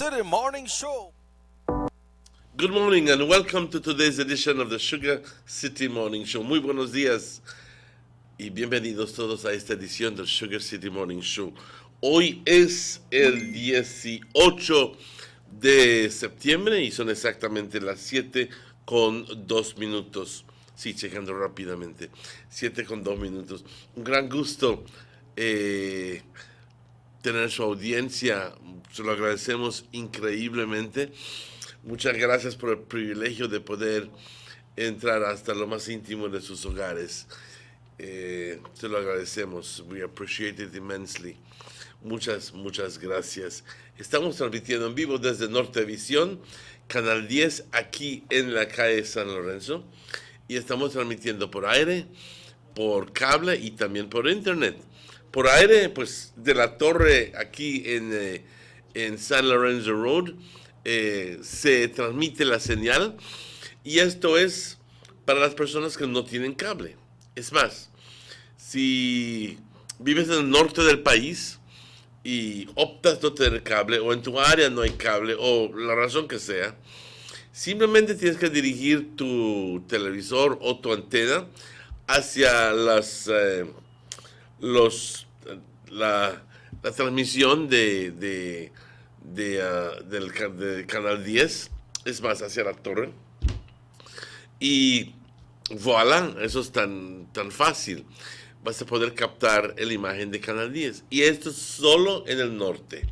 City Morning Show. Good morning and welcome to today's edition of the Sugar City Morning Show. Muy buenos días y bienvenidos todos a esta edición del Sugar City Morning Show. Hoy es el 18 de septiembre y son exactamente las 7:02. Sí, checando rápidamente. 7:02. Un gran gusto tener su audiencia. Se lo agradecemos increíblemente. Muchas gracias por el privilegio de poder entrar hasta lo más íntimo de sus hogares. Se lo agradecemos. We appreciate it immensely. Muchas gracias. Estamos transmitiendo en vivo desde Nortevisión, Canal 10, aquí en la calle San Lorenzo. Y estamos transmitiendo por aire, por cable y también por internet. Por aire, pues de la torre aquí en San Lorenzo Road, se transmite la señal. Y esto es para las personas que no tienen cable. Es más, si vives en el norte del país y optas no tener cable, o en tu área no hay cable, o la razón que sea, simplemente tienes que dirigir tu televisor o tu antena hacia la transmisión del canal 10, es más, hacia la torre. Y voilà, eso es tan fácil. Vas a poder captar la imagen de Canal 10. Y esto es solo en el norte.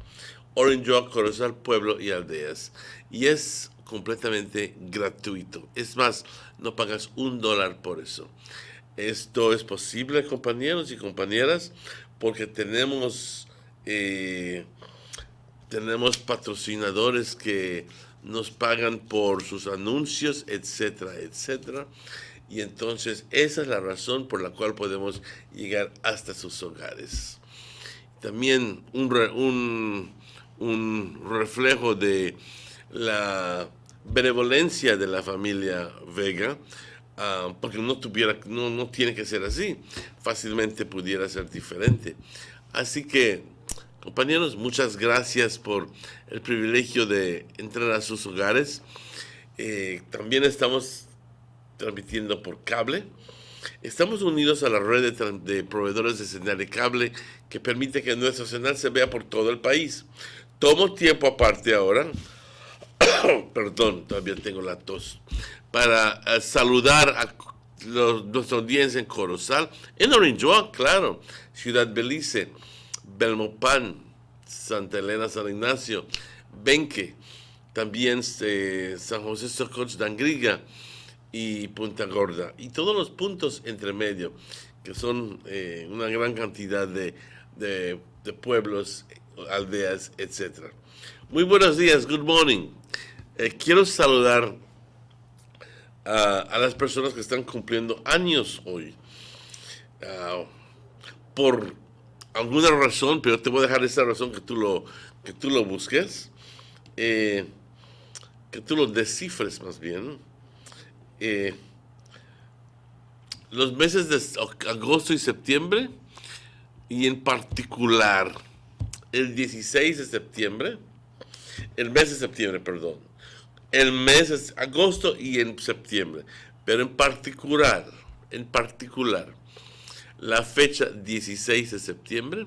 Orange, Corozal, Pueblo y Aldeas. Y es completamente gratuito. Es más, no pagas $1 por eso. Esto es posible, compañeros y compañeras, porque tenemos patrocinadores que nos pagan por sus anuncios, etcétera, etcétera. Y entonces esa es la razón por la cual podemos llegar hasta sus hogares. También un reflejo de la benevolencia de la familia Vega, porque no tiene que ser así, fácilmente pudiera ser diferente. Así que, compañeros, muchas gracias por el privilegio de entrar a sus hogares. También estamos transmitiendo por cable. Estamos unidos a la red de proveedores de señal de cable que permite que nuestra señal se vea por todo el país. Tomo tiempo aparte ahora, perdón, todavía tengo la tos, para saludar a nuestra audiencia en Corozal, en Orange, claro, Ciudad Belice, Belmopan, Santa Elena, San Ignacio, Benque, también San José Sococh, Dangriga y Punta Gorda, y todos los puntos entre medio, que son una gran cantidad de pueblos, aldeas, etc. Muy buenos días, good morning. Quiero saludar a las personas que están cumpliendo años hoy. Por alguna razón, pero te voy a dejar esa razón que tú lo busques, que tú lo descifres más bien. Los meses de agosto y septiembre, y en particular el 16 de septiembre, el mes de septiembre, perdón, el mes es agosto y en septiembre, pero en particular, la fecha 16 de septiembre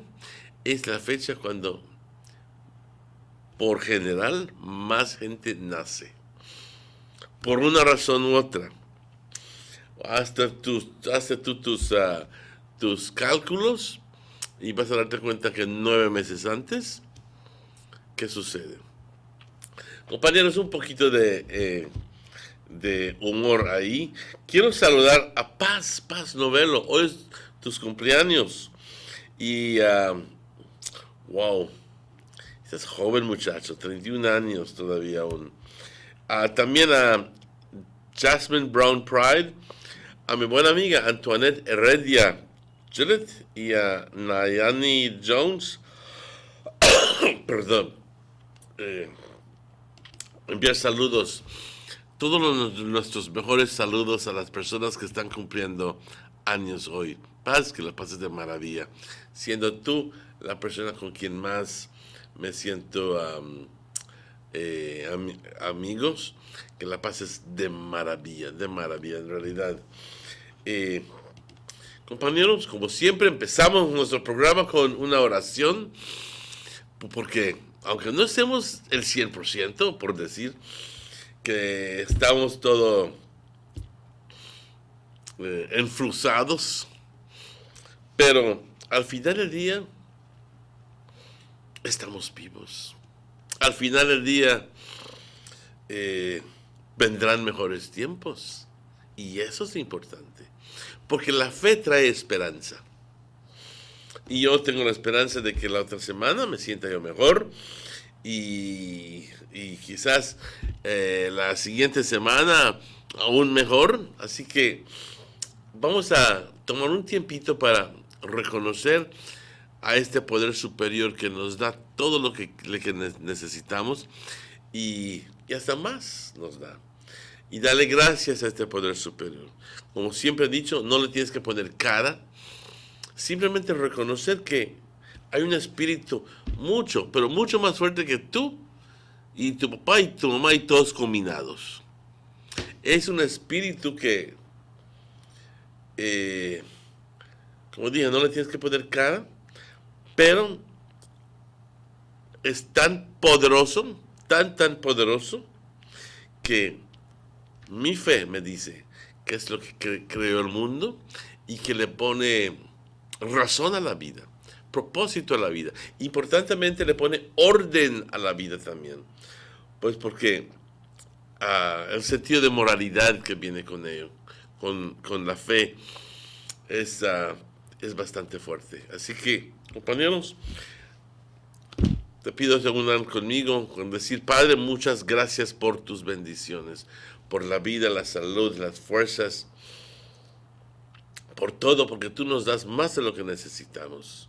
es la fecha cuando, por general, más gente nace. Por una razón u otra. Hazte tus cálculos y vas a darte cuenta que 9 meses antes, ¿qué sucede? Compañeros, un poquito de humor ahí. Quiero saludar a Paz Novelo. Hoy es tus cumpleaños. Y, wow, estás joven, muchacho, 31 años todavía aún. También a Jasmine Brown Pride, a mi buena amiga Antoinette Heredia Gillett y a Nayani Jones. Perdón. Enviar saludos, todos nuestros mejores saludos a las personas que están cumpliendo años hoy. Paz, que la pases de maravilla, siendo tú la persona con quien más me siento amigos, que la pases de maravilla, en realidad. Eh, Compañeros, como siempre, empezamos nuestro programa con una oración, porque aunque no estemos el 100%, por decir que estamos todo enflusados, pero al final del día estamos vivos. Al final del día vendrán mejores tiempos, y eso es importante, porque la fe trae esperanza. Y yo tengo la esperanza de que la otra semana me sienta yo mejor y quizás la siguiente semana aún mejor. Así que vamos a tomar un tiempito para reconocer a este poder superior que nos da todo lo que necesitamos y hasta más nos da. Y dale gracias a este poder superior. Como siempre he dicho, no le tienes que poner cara. Simplemente reconocer que hay un espíritu mucho, pero mucho más fuerte que tú y tu papá y tu mamá y todos combinados. Es un espíritu que, como dije, no le tienes que poner cara, pero es tan poderoso, tan poderoso, que mi fe me dice que es lo que creó el mundo y que le pone razón a la vida, propósito a la vida. Importantemente le pone orden a la vida también. Pues porque el sentido de moralidad que viene con ello, con la fe, es bastante fuerte. Así que, compañeros, te pido que unan conmigo con decir: Padre, muchas gracias por tus bendiciones, por la vida, la salud, las fuerzas, por todo, porque tú nos das más de lo que necesitamos.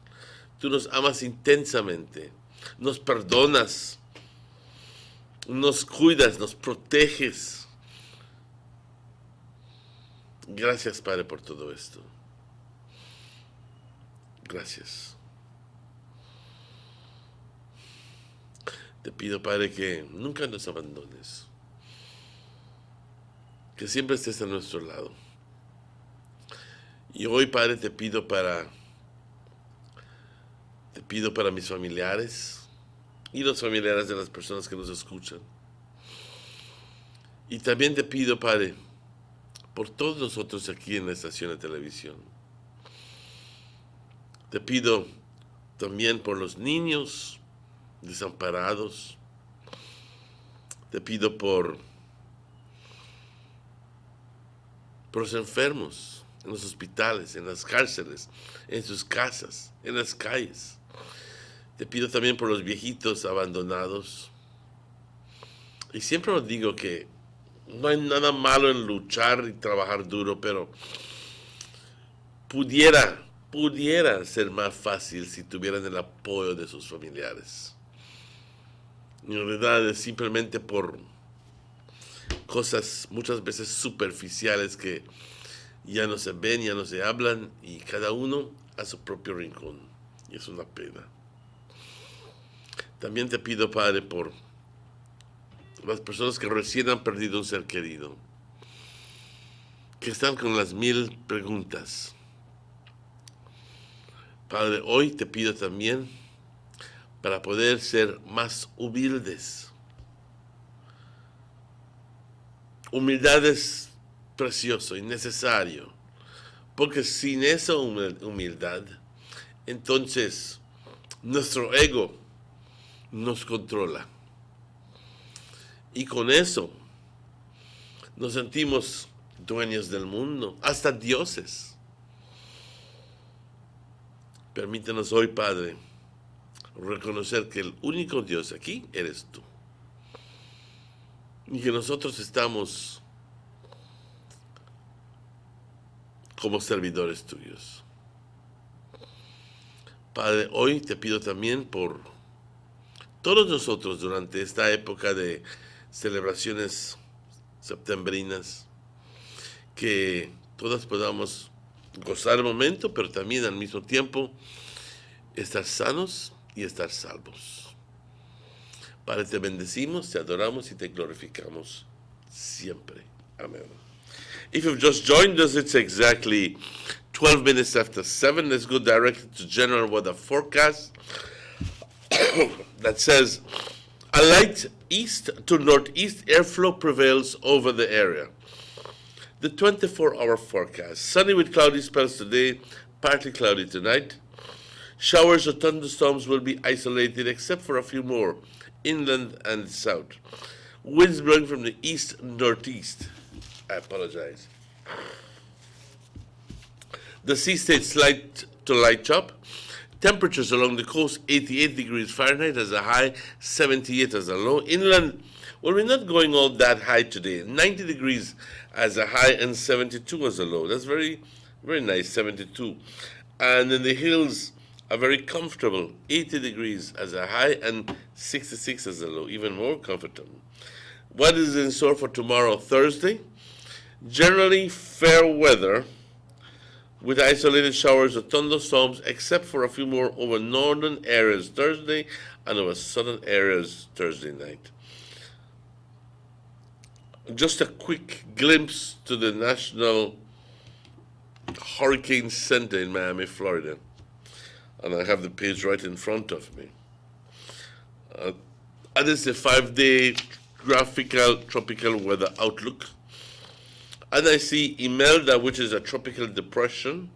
Tú nos amas intensamente, nos perdonas, nos cuidas, nos proteges. Gracias, Padre, por todo esto. Gracias. Te pido, Padre, que nunca nos abandones, que siempre estés a nuestro lado. Y hoy, Padre, te pido para mis familiares y los familiares de las personas que nos escuchan. Y también te pido, Padre, por todos nosotros aquí en la estación de televisión. Te pido también por los niños desamparados. Te pido por los enfermos en los hospitales, en las cárceles, en sus casas, en las calles. Te pido también por los viejitos abandonados. Y siempre os digo que no hay nada malo en luchar y trabajar duro, pero pudiera ser más fácil si tuvieran el apoyo de sus familiares. En realidad es simplemente por cosas muchas veces superficiales que ya no se ven, ya no se hablan, y cada uno a su propio rincón. Y es una pena. También te pido, Padre, por las personas que recién han perdido un ser querido, que están con las 1000 preguntas. Padre, hoy te pido también para poder ser más humildes. Humildad es precioso y necesario, porque sin esa humildad, entonces nuestro ego nos controla, y con eso nos sentimos dueños del mundo, hasta dioses. Permítanos hoy, Padre, reconocer que el único Dios aquí eres tú, y que nosotros estamos como servidores tuyos. Padre, hoy te pido también por todos nosotros durante esta época de celebraciones septembrinas, que todas podamos gozar el momento, pero también al mismo tiempo estar sanos y estar salvos. Padre, te bendecimos, te adoramos y te glorificamos siempre. Amén. If you've just joined us, it's exactly 12 minutes after 7. Let's go directly to general weather forecast that says a light east to northeast airflow prevails over the area. The 24-hour forecast: sunny with cloudy spells today, partly cloudy tonight. Showers or thunderstorms will be isolated except for a few more inland and south. Winds blowing from the east-northeast. I apologize. The sea stays slight to light chop. Temperatures along the coast 88 degrees Fahrenheit as a high, 78 as a low. Inland, well, we're not going all that high today. 90 degrees as a high and 72 as a low. That's very, very nice, 72. And in the hills, a very comfortable 80 degrees as a high and 66 as a low, even more comfortable. What is in store for tomorrow, Thursday? Generally fair weather with isolated showers or thunderstorms, except for a few more over northern areas Thursday and over southern areas Thursday night. Just a quick glimpse to the National Hurricane Center in Miami, Florida. And I have the page right in front of me. And it's a 5-day graphical tropical weather outlook. And I see Imelda, which is a tropical depression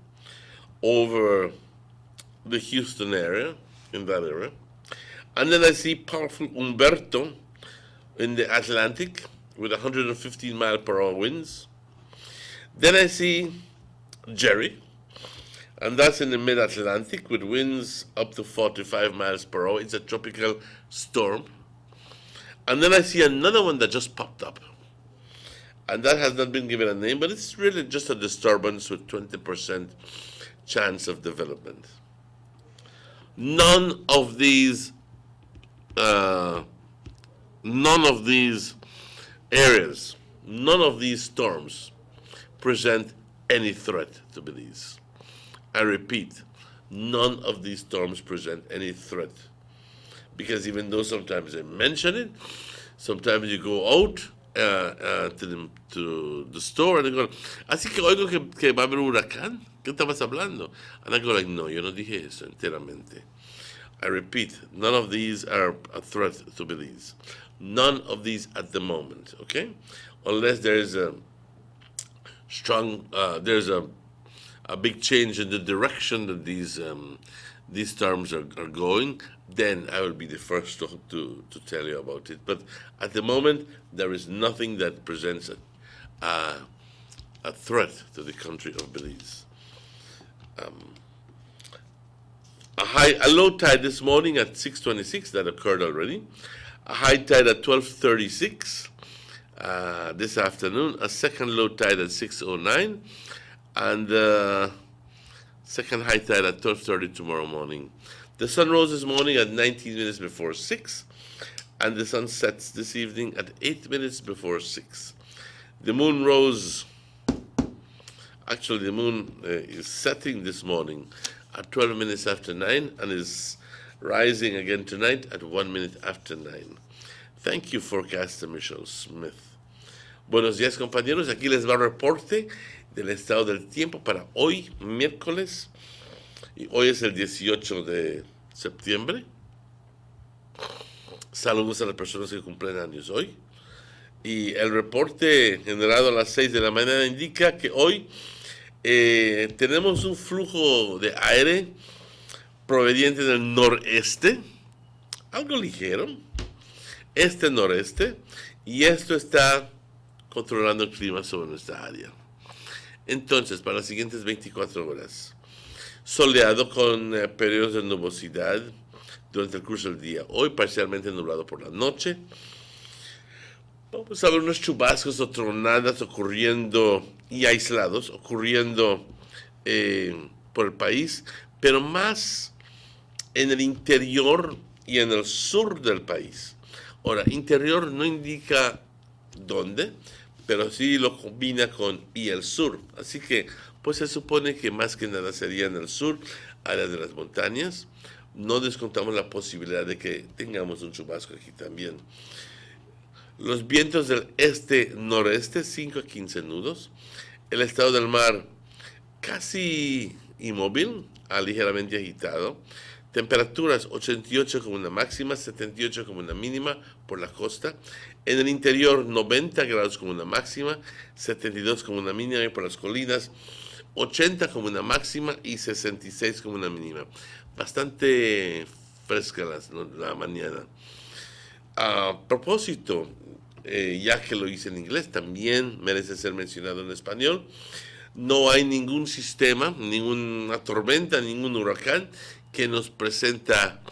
over the Houston area, in that area. And then I see powerful Humberto in the Atlantic with 115 mile per hour winds. Then I see Jerry, and that's in the mid-Atlantic with winds up to 45 miles per hour. It's a tropical storm. And then I see another one that just popped up. And that has not been given a name, but it's really just a disturbance with 20% chance of development. None of these areas, none of these storms present any threat to Belize. I repeat, none of these storms present any threat. Because even though sometimes they mention it, sometimes you go out to the store and they go, así que oigo que va a haber un huracán. ¿Qué estabas hablando? And I go like, no, yo no dije eso enteramente. I repeat, none of these are a threat to Belize. None of these at the moment, okay? Unless there is a strong, there's a big change in the direction that these storms are going, then I will be the first to tell you about it. But at the moment, there is nothing that presents a threat to the country of Belize. A low tide this morning at 6:26, that occurred already. A high tide at 12:36 this afternoon. A second low tide at 6:09. And second high tide at 12:30 tomorrow morning. The sun rose this morning at 19 minutes before 6, and the sun sets this evening at 8 minutes before 6. The moon rose, actually the moon is setting this morning at 12 minutes after 9 and is rising again tonight at 1 minute after 9. Thank you, forecaster Michelle Smith. Buenos días, compañeros. Aquí les va el reporte del estado del tiempo para hoy, miércoles. Y hoy es el 18 de septiembre. Saludos a las personas que cumplen años hoy. Y el reporte generado a las 6 de la mañana indica que hoy tenemos un flujo de aire proveniente del noreste, algo ligero, este-noreste, y esto está controlando el clima sobre nuestra área. Entonces, para las siguientes 24 horas, soleado con periodos de nubosidad durante el curso del día. Hoy parcialmente nublado por la noche. Vamos a ver unos chubascos o tronadas ocurriendo y aislados, ocurriendo por el país, pero más en el interior y en el sur del país. Ahora, interior no indica dónde, pero sí lo combina con y el sur. Así que, pues se supone que más que nada sería en el sur, áreas de las montañas, no descontamos la posibilidad de que tengamos un chubasco aquí también. Los vientos del este-noreste, 5 a 15 nudos. El estado del mar casi inmóvil a ligeramente agitado. Temperaturas 88 como una máxima, 78 como una mínima por la costa. En el interior 90 grados como una máxima, 72 como una mínima y por las colinas 80 como una máxima y 66 como una mínima. Bastante fresca la mañana. A propósito, ya que lo hice en inglés, también merece ser mencionado en español. No hay ningún sistema, ninguna tormenta, ningún huracán que nos presenta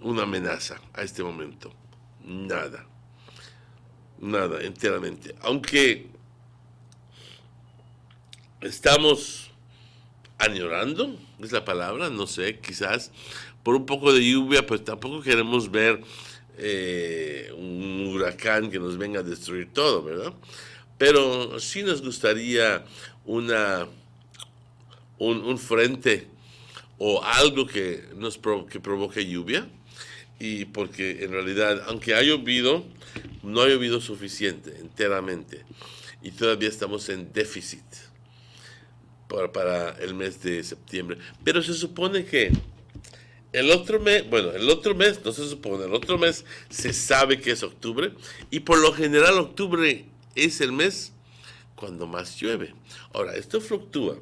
una amenaza a este momento. Nada. Nada, enteramente. Aunque estamos añorando, es la palabra, no sé, quizás por un poco de lluvia, pues tampoco queremos ver un huracán que nos venga a destruir todo, ¿verdad? Pero sí nos gustaría un frente o algo que que provoque lluvia, y porque en realidad, aunque ha llovido, no ha llovido suficiente enteramente y todavía estamos en déficit para el mes de septiembre. Pero se supone que el otro mes no se supone, el otro mes se sabe que es octubre, y por lo general octubre es el mes cuando más llueve. Ahora, esto fluctúa.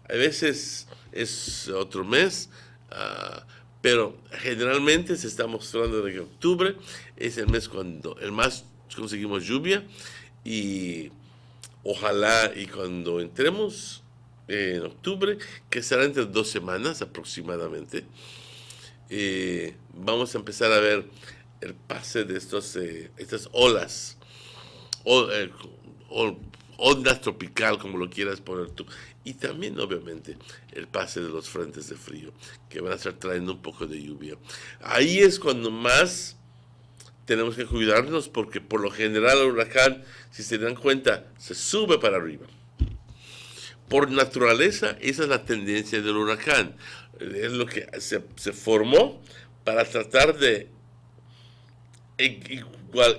A veces es otro mes, pero generalmente se está mostrando de que octubre es el mes cuando el más conseguimos lluvia, y ojalá y cuando entremos en octubre, que será entre 2 semanas aproximadamente, vamos a empezar a ver el pase de estas olas, o, ondas tropical, como lo quieras poner tú, y también obviamente el pase de los frentes de frío que van a estar trayendo un poco de lluvia. Ahí es cuando más tenemos que cuidarnos, porque por lo general el huracán, si se dan cuenta, se sube para arriba. Por naturaleza, esa es la tendencia del huracán. Es lo que se formó para tratar de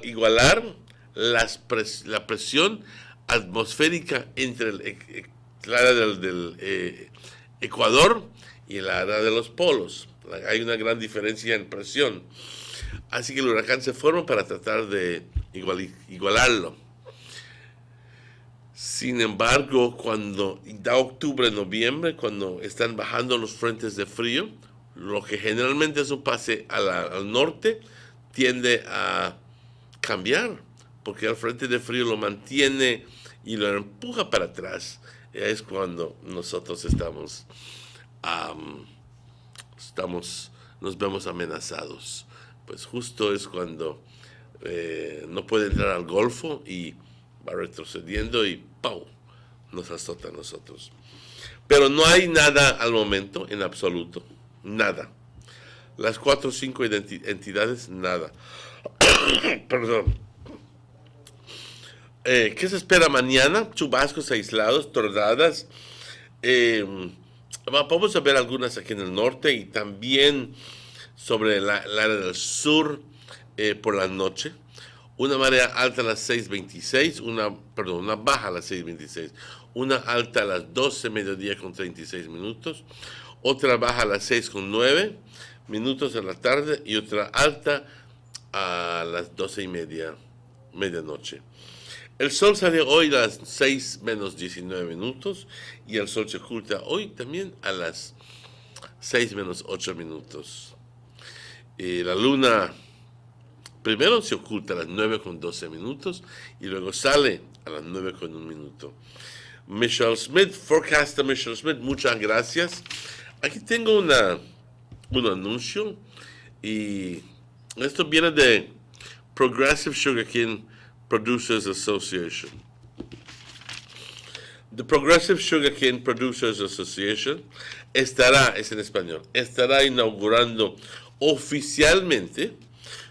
igualar la presión atmosférica entre el área del Ecuador y el área de los polos. Hay una gran diferencia en presión. Así que el huracán se forma para tratar de igualarlo. Sin embargo, cuando da octubre, noviembre, cuando están bajando los frentes de frío, lo que generalmente es un pase al norte tiende a cambiar, porque el frente de frío lo mantiene y lo empuja para atrás. Es cuando nosotros nos vemos amenazados. Pues justo es cuando no puede entrar al Golfo y va retrocediendo y ¡pau!, nos azota a nosotros. Pero no hay nada al momento, en absoluto, nada. Las 4 o 5 entidades, nada. Perdón. ¿Qué se espera mañana? Chubascos aislados, tornadas. Vamos a ver algunas aquí en el norte y también sobre el área del sur por la noche. Una marea alta a las 6:26, una baja a las 6:26, una alta a las 12 mediodía con 36 minutos, otra baja a las 6:09 minutos en la tarde y otra alta a las 12:30, medianoche. El sol sale hoy a las 6:19 minutos y el sol se oculta hoy también a las 6:08 minutos. La luna primero se oculta a las 9:12 minutos y luego sale a las 9:01 minuto. Michelle Smith, forecaster Michelle Smith, muchas gracias. Aquí tengo un anuncio, y esto viene de Progressive Sugarcane Producers Association. The Progressive Sugarcane Producers Association es en español, estará inaugurando oficialmente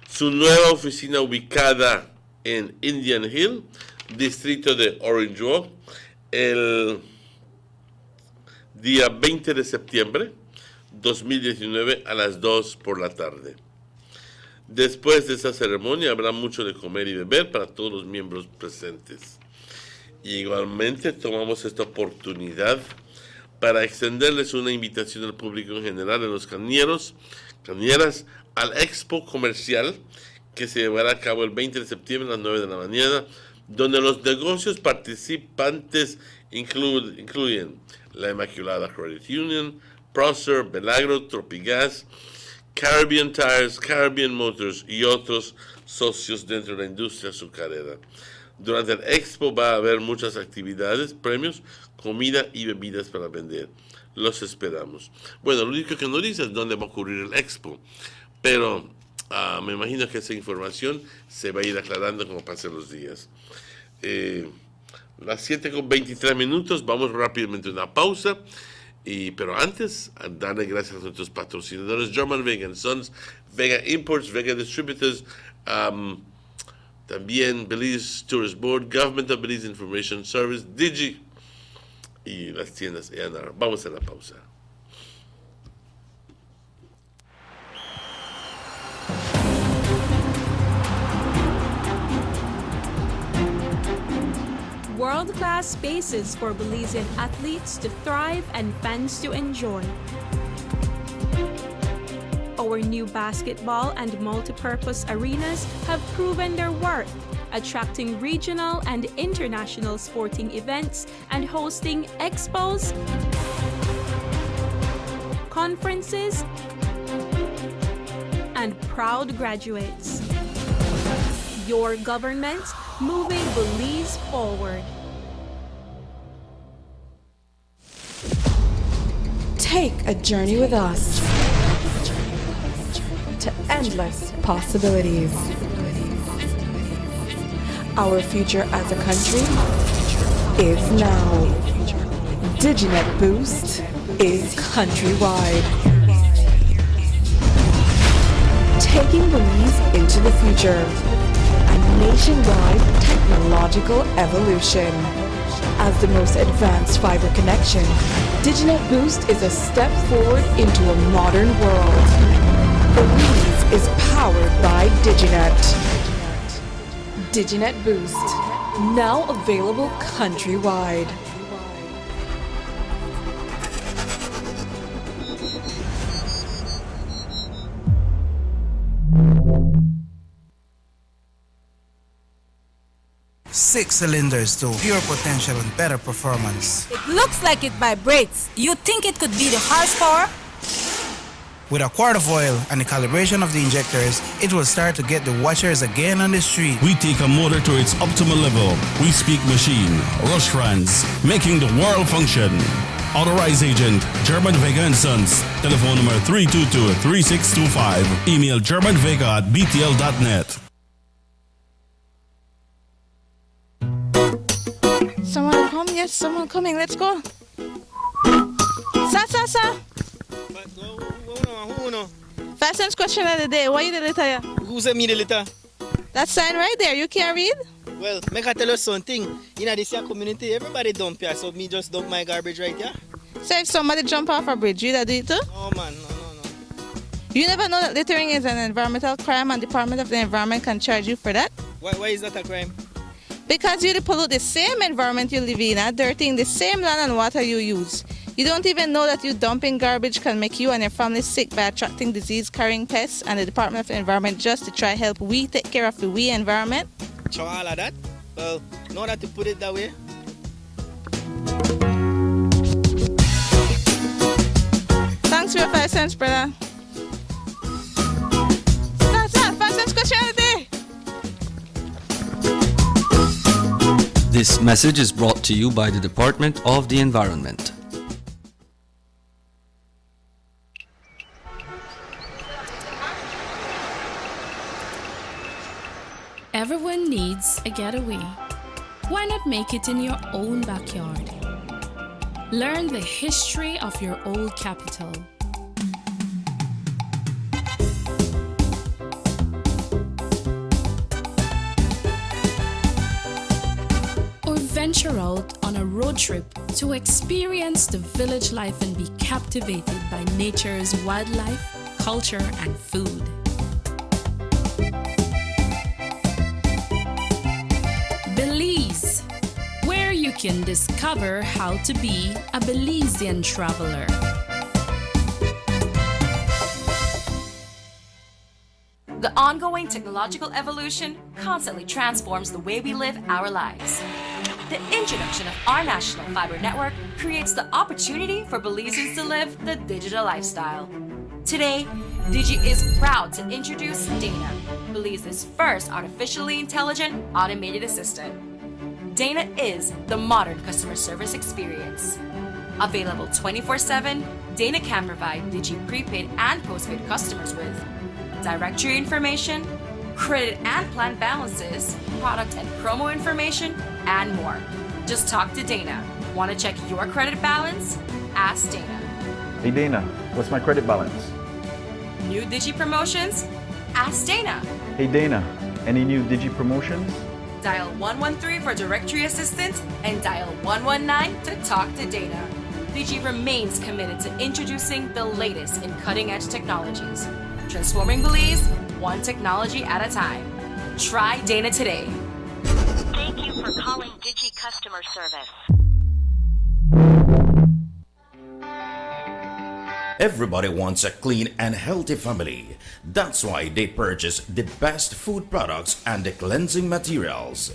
su nueva oficina ubicada en Indian Hill, distrito de Orange Walk, el día 20 de septiembre, 2019 a las 2 por la tarde. Después de esa ceremonia habrá mucho de comer y beber para todos los miembros presentes. Igualmente tomamos esta oportunidad para extenderles una invitación al público en general de los cañeras al Expo Comercial que se llevará a cabo el 20 de septiembre a las 9 de la mañana, donde los negocios participantes incluyen la Inmaculada Credit Union, Prosser, Belagro, Tropigas, Caribbean Tires, Caribbean Motors y otros socios dentro de la industria azucarera. Durante el Expo va a haber muchas actividades, premios, comida y bebidas para vender. Los esperamos. Bueno, lo único que no dice es dónde va a ocurrir el Expo, pero me imagino que esa información se va a ir aclarando como pasen los días. Las 7:23, vamos rápidamente a una pausa. Pero antes, darle gracias a nuestros patrocinadores, German Vega Sons, Vega Imports, Vega Distributors, también Belize Tourist Board, Government of Belize Information Service, Digi y las tiendas ENR. Vamos a la pausa. World-class spaces for Belizean athletes to thrive and fans to enjoy. Our new basketball and multipurpose arenas have proven their worth, attracting regional and international sporting events and hosting expos, conferences, and proud graduates. Your government moving Belize forward. Take a journey with us to endless possibilities. Our future as a country is now. DigiNet Boost is countrywide. Taking Belize into the future. Nationwide technological evolution. As the most advanced fiber connection, DigiNet Boost is a step forward into a modern world. Belize is powered by DigiNet. DigiNet Boost, now available countrywide. Six cylinders to pure potential and better performance. It looks like it vibrates. You think it could be the horsepower? With a quart of oil and the calibration of the injectors, it will start to get the watchers again on the street. We take a motor to its optimal level. We speak machine, rush runs, making the world function. Authorized agent, German Vega & Sons. Telephone number 322-3625. Email germanvega@btl.net. Someone come, yes, someone coming, let's go. Sa. Who no? Fastest question of the day, what you the letter here? Who sent me the letter? That sign right there, you can't read? Well, make I tell you something. In this here community, everybody dump here, so me just dump my garbage right here. So if somebody jump off a bridge, you that do it too? No man, no. You never know that littering is an environmental crime and Department of the Environment can charge you for that? Why is that a crime? Because you pollute the same environment you live in, dirtying the same land and water you use. You don't even know that you dumping garbage can make you and your family sick by attracting disease-carrying pests, and the Department of the Environment just to try help we take care of the we environment. So all of that? Well, know that to put it that way. Thanks for your 5 cents, brother. That's 5 cents question of the day. This message is brought to you by the Department of the Environment. Everyone needs a getaway. Why not make it in your own backyard? Learn the history of your old capital. Or venture venture out on a road trip to experience the village life and be captivated by nature's wildlife, culture, and food. Belize, where you can discover how to be a Belizean traveler. The ongoing technological evolution constantly transforms the way we live our lives. The introduction of our national fiber network creates the opportunity for Belizeans to live the digital lifestyle. Today, Digi is proud to introduce Dana, Belize's first artificially intelligent automated assistant. Dana is the modern customer service experience. Available 24/7, Dana can provide Digi prepaid and postpaid customers with directory information, credit and plan balances, product and promo information, and more. Just talk to Dana. Want to check your credit balance? Ask Dana. Hey Dana, what's my credit balance? New Digi promotions? Ask Dana. Hey Dana, any new Digi promotions? Dial 113 for directory assistance and dial 119 to talk to Dana. Digi remains committed to introducing the latest in cutting-edge technologies, transforming Belize one technology at a time. Try Dana today. Thank you for calling Digi Customer Service. Everybody wants a clean and healthy family. That's why they purchase the best food products and the cleansing materials.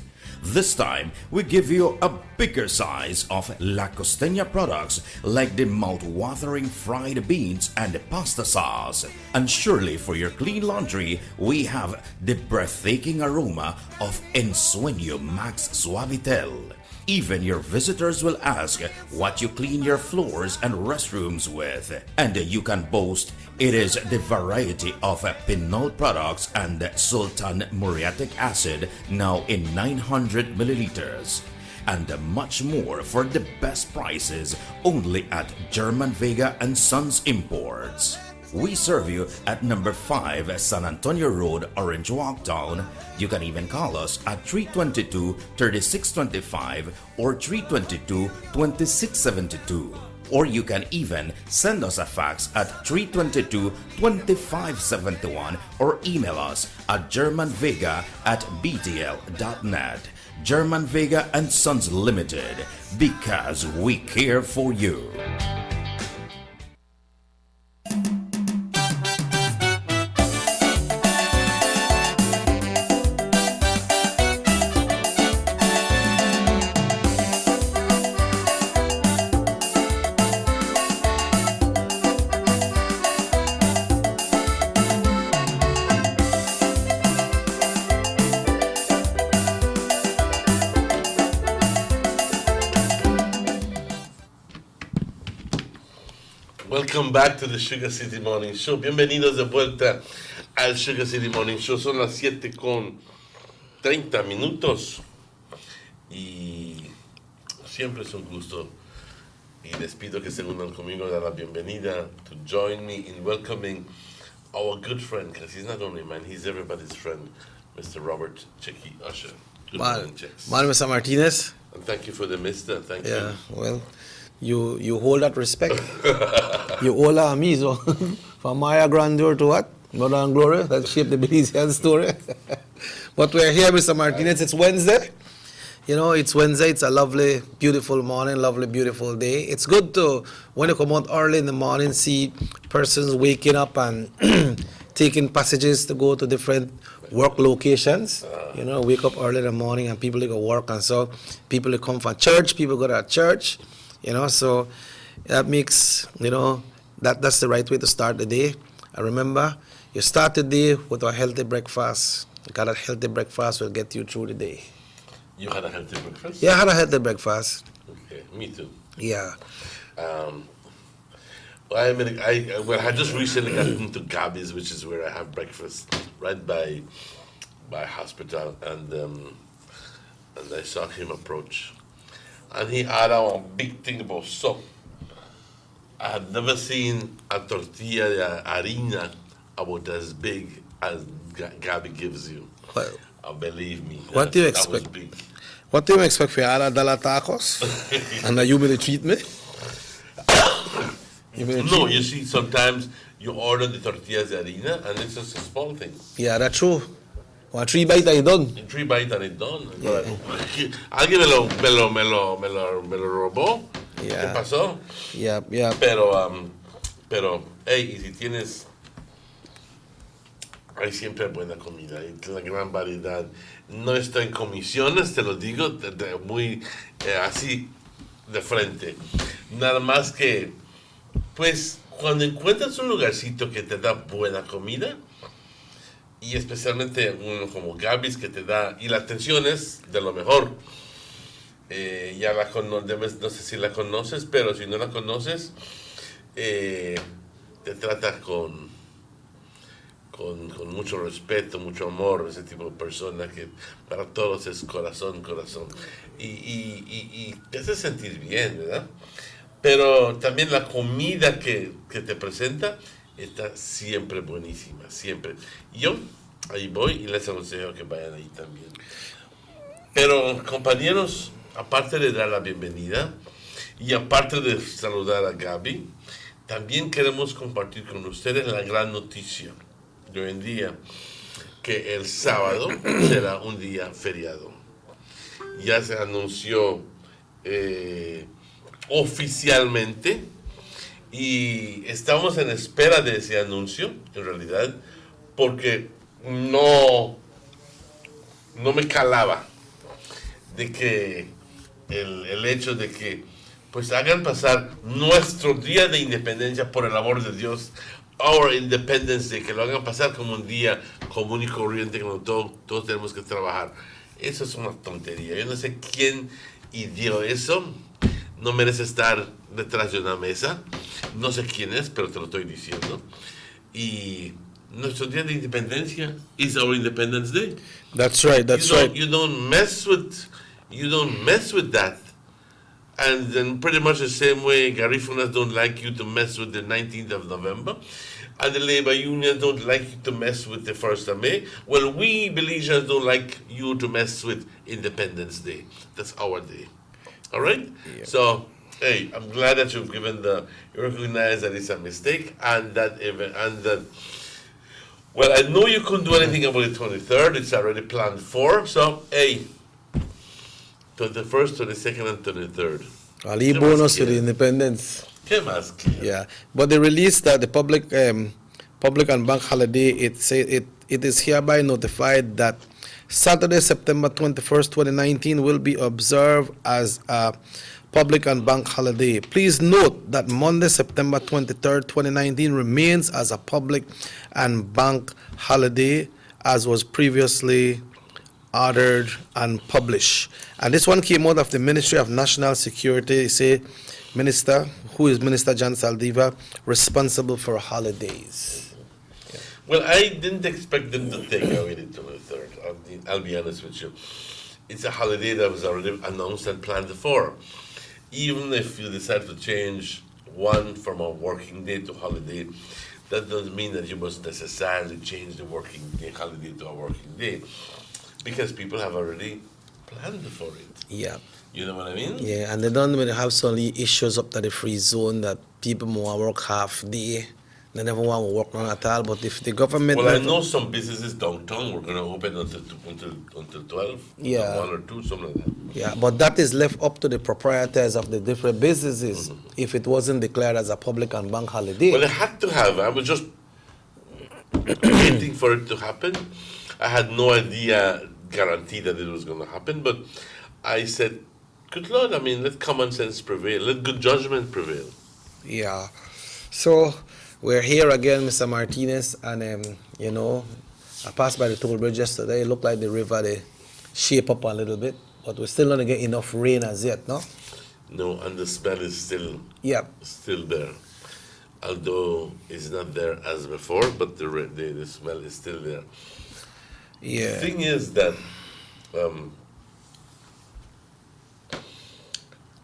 This time, we give you a bigger size of La Costeña products like the mouth-watering fried beans and the pasta sauce. And surely for your clean laundry, we have the breathtaking aroma of Ensueño Max Suavitel. Even your visitors will ask what you clean your floors and restrooms with. And you can boast it is the variety of Pinol products and Sultan muriatic acid now in 900 milliliters. And much more for the best prices only at German Vega and Sons Imports. We serve you at number 5 San Antonio Road, Orange Walk Town. You can even call us at 322-3625 or 322-2672. Or you can even send us a fax at 322-2571 or email us at germanvega@btl.net. German Vega and Sons Limited, because we care for you. Welcome back to the Sugar City Morning Show. Bienvenidos de vuelta al Sugar City Morning Show. Son las 7:30 y siempre es un gusto y les pido que se unan conmigo a dar la bienvenida, to join me in welcoming our good friend, because he's not only mine, he's everybody's friend, Mr. Robert Chicky Usher. Good morning, Chicks. Morning, Mr. Martinez. And thank you for the mister. Thank you. Yeah, well, you hold that respect. You owe that me, so from Maya grandeur to what? Mother and glory, that shaped the Belizean story. But we're here, Mr. Martinez. It's Wednesday. You know, it's Wednesday. It's a lovely, beautiful morning, lovely, beautiful day. It's good to, when you come out early in the morning, see persons waking up and taking passages to go to different work locations. You know, wake up early in the morning and people go work, and so people who come from church, people go to church. You know, so that makes, you know, that's the right way to start the day. And remember, you start the day with a healthy breakfast. Because a healthy breakfast will get you through the day. You had a healthy breakfast? Yeah, I had a healthy breakfast. Okay, me too. Yeah. I just recently got into Gabby's, which is where I have breakfast, right by hospital, and I saw him approach, and he had a big thing about soap. I had never seen a tortilla de harina about as big as Gabby gives you. Well, Believe me. What do you that was expect? big. What do you expect for all $1 tacos? And you will treat me? No, you see, sometimes you order the tortillas de harina, and it's just a small thing. Yeah, that's true. One 3 bites and it's done. In 3 bites and it's done. Yeah. Alguien me lo robó. Yeah. ¿Qué pasó? Yeah, yeah. Pero, hey, y si tienes, hay siempre buena comida, hay una gran variedad. No está en comisiones, te lo digo, muy así de frente. Nada más que, pues, cuando encuentras un lugarcito que te da buena comida, y especialmente uno como Gaby's que te da, y la atención es de lo mejor. Ya la conoces, no sé si la conoces, pero si no la conoces, te trata con mucho respeto, mucho amor, ese tipo de persona que para todos es corazón. Y te hace sentir bien, ¿verdad? Pero también la comida que te presenta está siempre buenísima, siempre. Yo ahí voy y les aconsejo que vayan ahí también. Pero compañeros, aparte de dar la bienvenida y aparte de saludar a Gaby, también queremos compartir con ustedes la gran noticia de hoy en día, que el sábado será un día feriado. Ya se anunció oficialmente y estamos en espera de ese anuncio, en realidad, porque no me calaba de que el hecho de que pues hagan pasar nuestro día de independencia, por el amor de Dios, our Independence Day, que lo hagan pasar como un día común y corriente cuando todos tenemos que trabajar. Eso es una tontería. Yo no sé quién ideó eso. No merece estar detrás de una mesa. No sé quién es, pero te lo estoy diciendo. Y nuestro día de independencia is our Independence Day. That's right. You don't mess with that. And then pretty much the same way Garifunas don't like you to mess with the 19th of November, and the labor unions don't like you to mess with the 1st of May. Well, we Belizeans don't like you to mess with Independence Day. That's our day. All right? Yeah. So, hey, I'm glad that you recognize that it's a mistake, and that well, I know you couldn't do anything about the 23rd. It's already planned for. So, hey, 21st, 22nd, and 23rd. Ali bonus to the independence. ¿Qué más? Yeah, but they released that the public and bank holiday. It is hereby notified that Saturday, September 21st, 2019, will be observed as a public and bank holiday. Please note that Monday, September 23rd, 2019, remains as a public and bank holiday, as was previously ordered and published. And this one came out of the Ministry of National Security. Say, Minister John Saldiva, responsible for holidays. Yeah. Well, I didn't expect them to take away the 23rd. I'll be honest with you. It's a holiday that was already announced and planned for. Even if you decide to change one from a working day to holiday, that doesn't mean that you must necessarily change the working day holiday to a working day, because people have already planned for it. Yeah. You know what I mean? Yeah, and they don't really have some issues up to the free zone that people want to work half day. They never want to work none at all. But if the government... Well, I know some businesses downtown were going to open until 12. Yeah. 1 or 2, something like that. Yeah, but that is left up to the proprietors of the different businesses if it wasn't declared as a public and bank holiday. Well, it had to have. I was just waiting for it to happen. I had no idea, guarantee that it was going to happen. But I said, good Lord, I mean, let common sense prevail. Let good judgment prevail. Yeah. So... we're here again, Mr. Martinez, and I passed by the toll bridge yesterday. It looked like the river, they shape up a little bit, but we're still not going to get enough rain as yet, no? No, and the smell is still there. Although it's not there as before, but the smell is still there. Yeah. The thing is that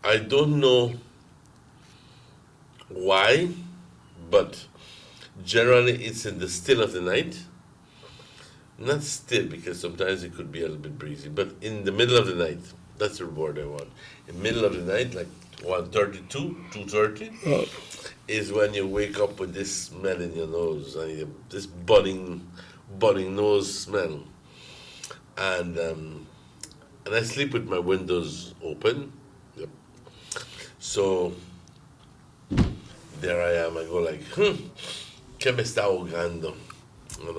I don't know why, but generally it's in the still of the night Not still, because sometimes it could be a little bit breezy, but in the middle of the night, that's the reward I want. In the middle of the night, like 1:32, 2:30, is when you wake up with this smell in your nose, this budding nose smell. And I sleep with my windows open. Yep. So there I am. I go like, ¿qué me está ahogando? And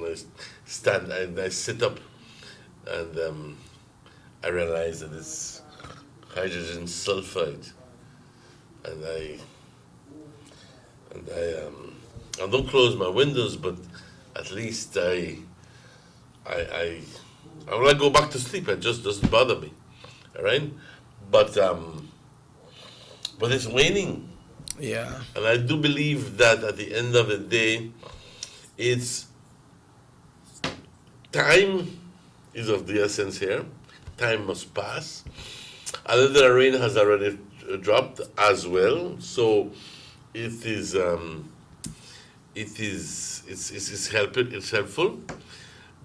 I stand and I sit up, and I realize that it's hydrogen sulfide, and I don't close my windows, but at least I will not go back to sleep. It just doesn't bother me, all right? But it's waning. Yeah. And I do believe that at the end of the day, it's time is of the essence here. Time must pass. A little rain has already dropped as well, so it's helpful.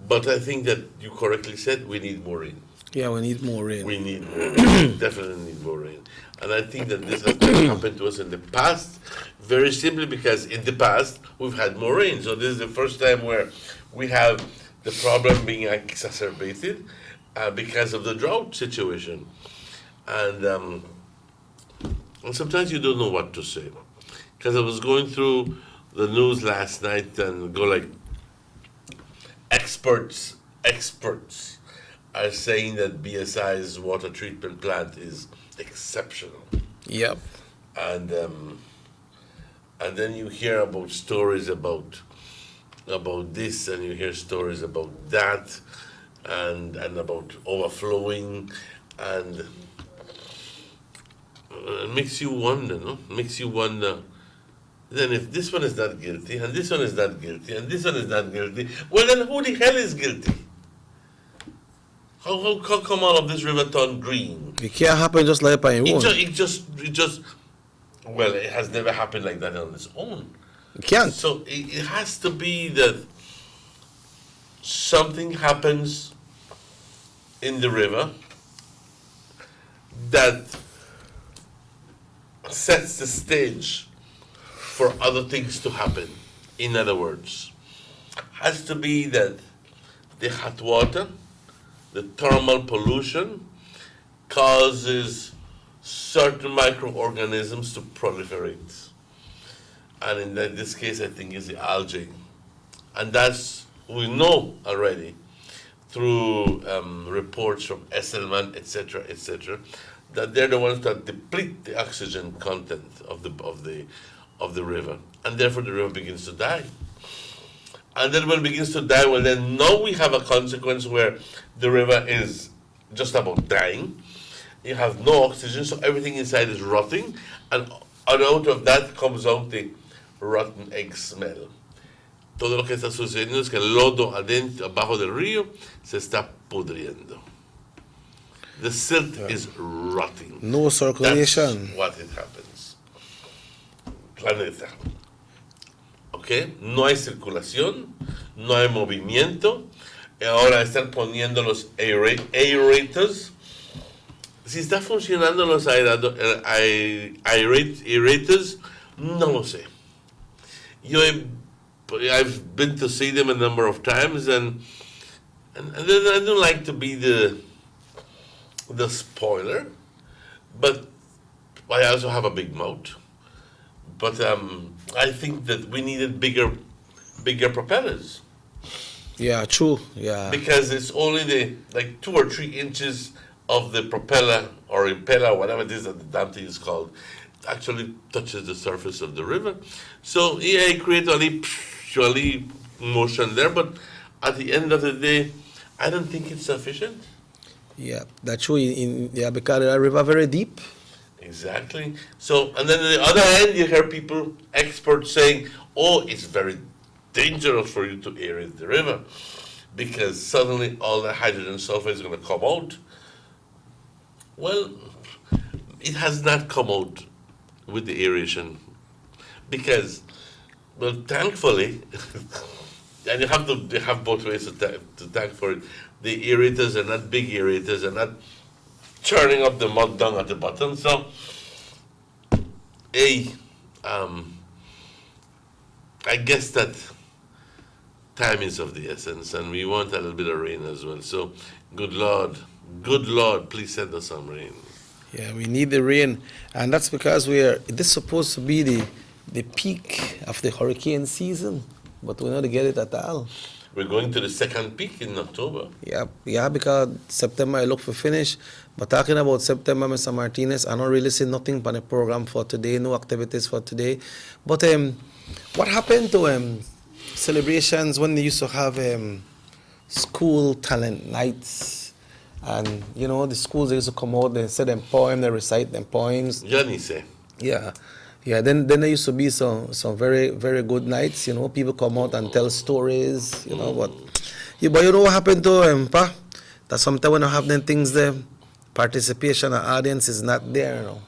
But I think that you correctly said we need more rain. Yeah, we need more rain. We need more rain. Definitely need more rain. And I think that this has happened to us in the past, very simply because in the past we've had more rain. So this is the first time where we have the problem being exacerbated because of the drought situation. And sometimes you don't know what to say. Because I was going through the news last night and go like, experts are saying that BSI's water treatment plant is exceptional. Yep. And then you hear about stories about this, and you hear stories about that, and about overflowing, and it makes you wonder, no? Makes you wonder. Then if this one is not guilty, and this one is not guilty, and this one is not guilty, well then who the hell is guilty? How come all of this river turned green? It can't happen just like by your own. It just, well, it has never happened like that on its own. It can't. So it has to be that something happens in the river that sets the stage for other things to happen. In other words, has to be that the hot water, the thermal pollution, causes certain microorganisms to proliferate. And in this case, I think is the algae. And that's, we know already through reports from Esselman, etc., that they're the ones that deplete the oxygen content of the river, and therefore the river begins to die. And then when it begins to die, well, then now we have a consequence where the river is just about dying. You have no oxygen, so everything inside is rotting, and out of that comes out the rotten egg smell. Todo lo que está sucediendo es que el lodo adentro, abajo del río, se está pudriendo. The silt is rotting. No circulation. That's what it happens. Planeta. ¿Ok? No hay circulación, no hay movimiento. Ahora están poniendo los aerators. Si está funcionando los aerators, no lo sé. I've been to see them a number of times, and I don't like to be the spoiler, but I also have a big mouth. But I think that we needed bigger propellers. Yeah, true. Yeah. Because it's only the 2 or 3 inches of the propeller or impeller, whatever it is that the damn thing is called, actually touches the surface of the river. So yeah, it creates only motion there, but at the end of the day, I don't think it's sufficient. Yeah, that's true. Because the river very deep. Exactly. So, and then on the other hand, you hear people, experts saying, oh, it's very dangerous for you to aerate the river because suddenly all the hydrogen sulfide is going to come out. Well, it has not come out with the aeration because, well, thankfully, And you have both ways to thank for it. The aerators are not big aerators, are not churning up the mud down at the bottom. So, I guess that time is of the essence, and we want a little bit of rain as well. So, good Lord, please send us some rain. Yeah, we need the rain, and that's because this is supposed to be the peak of the hurricane season, but we're not to get it at all. We're going to the second peak in October. Yeah, because September I look for finish. But talking about September, Mr. Martinez, I don't really see nothing on the program for today, no activities for today. But what happened to celebrations when they used to have school talent nights? And, you know, the schools, they used to come out, they say them poems, they recite them poems. Johnny say. Yeah. Then there used to be some very, very good nights, you know, people come out and tell stories, you know, but you know what happened to Pa? That sometimes when you have them things there, participation and audience is not there, you know.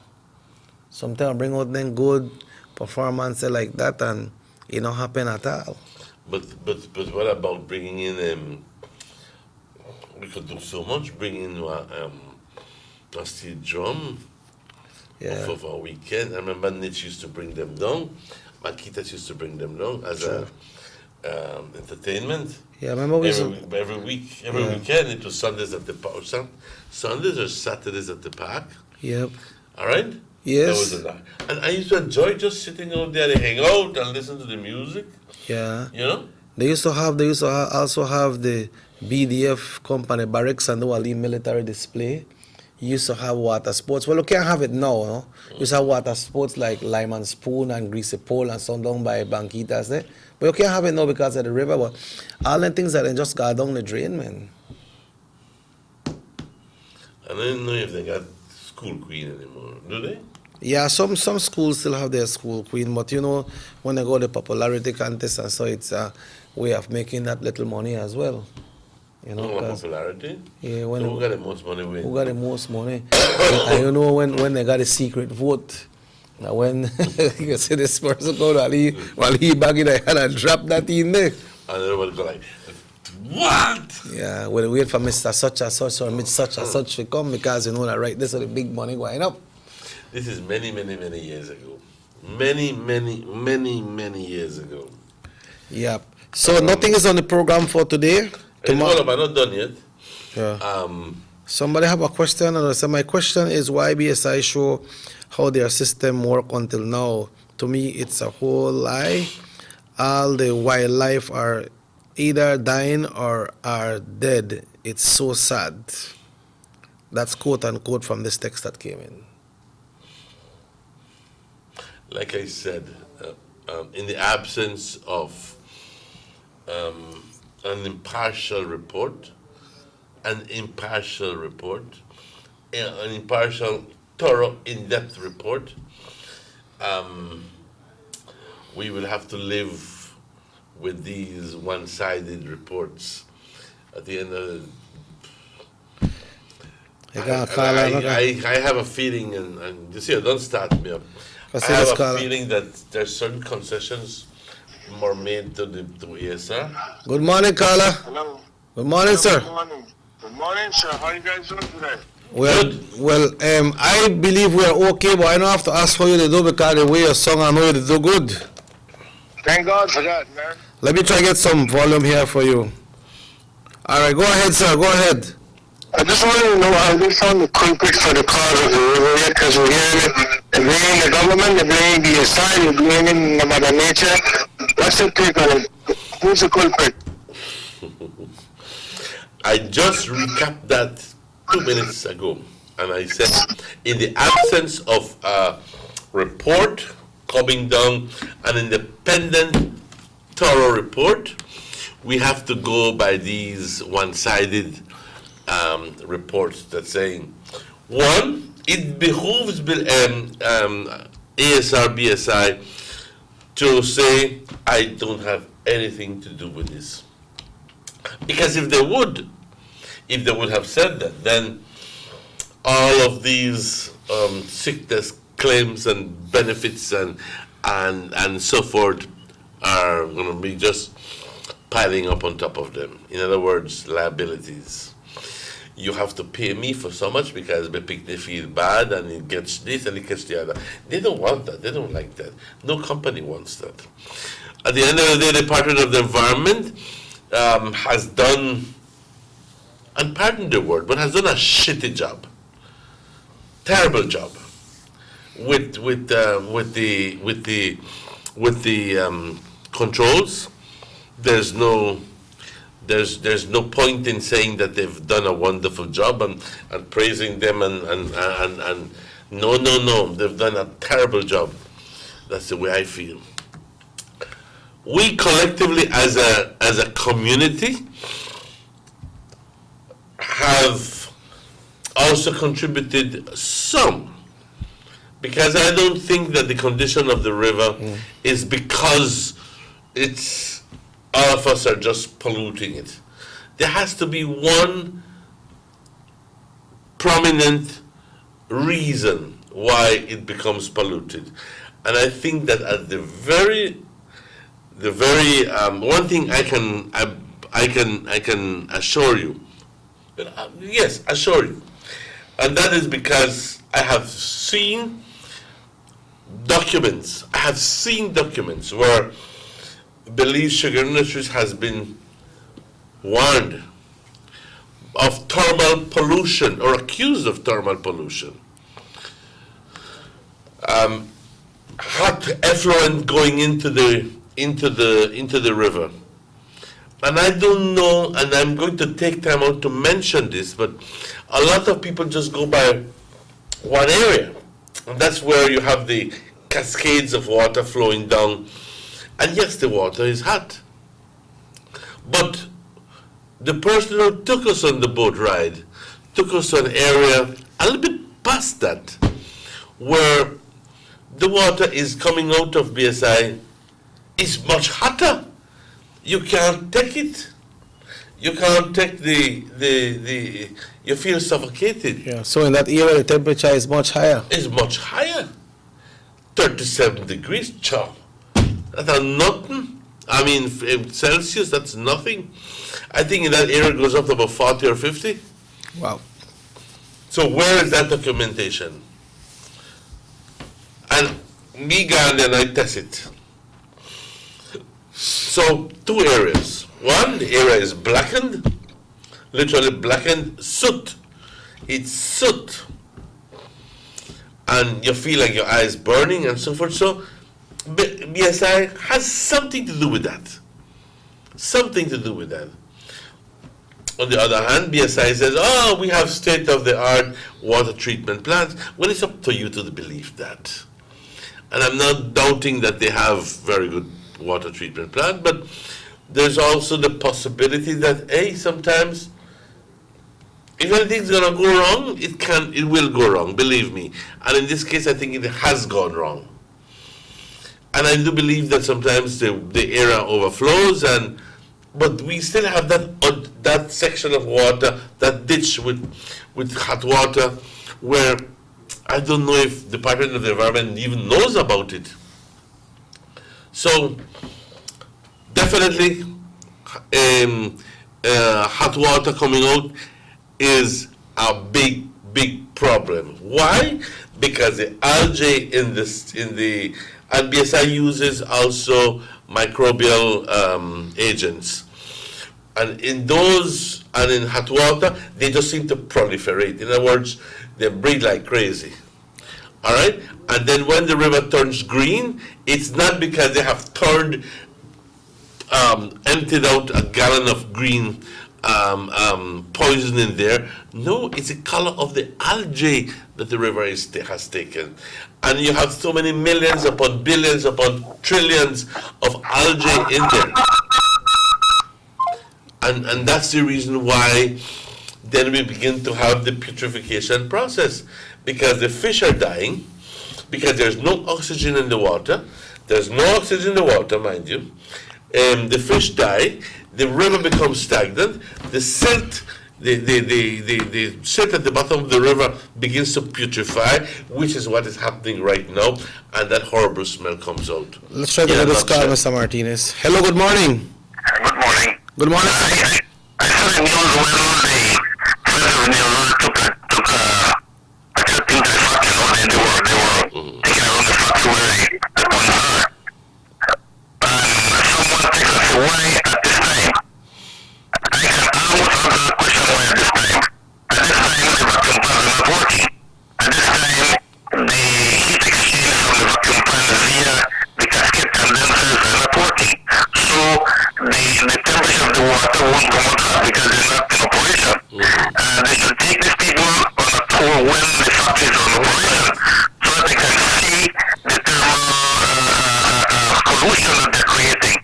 Sometimes bring out them good performances like that and it don't happen at all. But what about bringing in, we could do so much, bringing in a steel drum. Yeah. For a weekend. I remember Nitch used to bring them down. Makitas used to bring them down as entertainment. Yeah, I remember every weekend it was Sundays at the park. Sundays or Saturdays at the park. Yep. All right. Yes. That was a lot. And I used to enjoy just sitting out there and hang out and listen to the music. Yeah. You know. They used to also have the BDF company barracks and do a military display. You used to have water sports. Well, you can't have it now, no? You used to have water sports like lime and spoon and greasy pole and some down by Banquitas there. But you can't have it now because of the river. But all the things that they just got down the drain, man. I don't know if they got school queen anymore, do they? Yeah, some schools still have their school queen, but you know, when they go to the popularity contest and so it's a way of making that little money as well. You know, popularity? Yeah, so who got the most money win? Who got the most money? And you know when they got a secret vote. Now when you see this person go while he back in the hand and drop that in there. And everybody go like, what? Yeah, we'll wait for Mr. Such and Such or Mr. Such and Such to come because you know that right, this is the big money going up. This is many years ago. Many years ago. Yep. So nothing is on the program for today. Tomorrow, but not done yet. Yeah. Somebody have a question, and so my question is why BSI show how their system work until now. To me, it's a whole lie. All the wildlife are either dying or are dead. It's so sad. That's quote unquote from this text that came in. Like I said, in the absence of an impartial report, an impartial, thorough, in-depth report, we will have to live with these one-sided reports. At the end of I have a feeling, and you see, don't start me up. I have a feeling that there's certain concessions more made to ASR. Good morning, Carla. Hello. Good morning, sir. Good morning. Good morning, sir. How you guys doing today? Well, I believe we're okay, but I don't have to ask for you to do because the way your song, I know you to do good. Thank God for that, man. Let me try to get some volume here for you. All right, go ahead, sir. Go ahead. I just wanted to know how they found the culprit for the cause of the river yet, because we're hearing they're blaming the government, they're blaming the SI, they're blaming the Mother Nature. What's your take on it? Who's the culprit? I just recapped that 2 minutes ago, and I said, in the absence of a report coming down, an independent, thorough report, we have to go by these one-sided reports that saying, one, it behooves ASR, BSI to say, I don't have anything to do with this. Because if they would have said that, then all of these sickness claims and benefits and so forth are going to be just piling up on top of them. In other words, liabilities. You have to pay me for so much because my picnic feel bad and it gets this and it gets the other. They don't want that. They don't like that. No company wants that. At the end of the day, the Department of the Environment has done, and pardon the word, but has done a shitty job, terrible job with the controls. There's no point in saying that they've done a wonderful job and praising them and no, they've done a terrible job. That's the way I feel. We collectively as a community have also contributed some, because I don't think that the condition of the river is because it's all of us are just polluting it. There has to be one prominent reason why it becomes polluted, and I think that at the very one thing I can assure you, yes, assure you, and that is because I have seen documents. I have seen documents where Belize Sugar Industries has been warned of thermal pollution or accused of thermal pollution. Hot effluent going into the river. And I don't know, and I'm going to take time out to mention this, but a lot of people just go by one area. And that's where you have the cascades of water flowing down. And yes, the water is hot. But the person who took us on the boat ride took us to an area a little bit past that, where the water is coming out of BSI is much hotter. You can't take it. You can't take you feel suffocated. Yeah, so in that area the temperature is much higher. It's much higher. 37 degrees, chow. That's nothing. I mean, in Celsius, that's nothing. I think in that area it goes up to about 40 or 50. Wow. So where is that documentation? And me gone and I test it. So two areas. One, the area is blackened, literally blackened, soot. It's soot. And you feel like your eyes burning and so forth. So BSI has something to do with that. Something to do with that. On the other hand, BSI says, oh, we have state-of-the-art water treatment plants. Well, it's up to you to believe that. And I'm not doubting that they have very good water treatment plant, but there's also the possibility that, hey, sometimes if anything's gonna go wrong, it will go wrong, believe me. And in this case, I think it has gone wrong. And I do believe that sometimes the area overflows, but we still have that section of water, that ditch with hot water, where I don't know if the Department of the Environment even knows about it. So definitely hot water coming out is a big problem. Why? Because the algae and BSI uses also microbial agents, and in those and in hot water they just seem to proliferate. In other words, they breed like crazy. All right, and then when the river turns green, it's not because they have emptied out a gallon of green poison in there. No, it's the color of the algae that the river has taken. And you have so many millions upon billions upon trillions of algae in there. And that's the reason why then we begin to have the putrefaction process, because the fish are dying, because there's no oxygen in the water. There's no oxygen in the water, mind you. The fish die, the river becomes stagnant, the silt at the bottom of the river begins to putrefy, which is what is happening right now, and that horrible smell comes out. Let's try to get this call, Mr. Martinez. Hello, good morning. Good morning. Good morning. I saw the news when the president took I think the facts, they were taking around the facts where the funds are. And someone takes us away at this time. I can almost answer the question why at this time. At this time, the vacuum pans are not working. At this time, the heat exchange from the vacuum pans via the cascade condensers are not working. So the temperature of the water won't come out hot because they're not in operation. They should take these people on a tour when the factory is on operation so that they can see the thermal pollution that they're creating.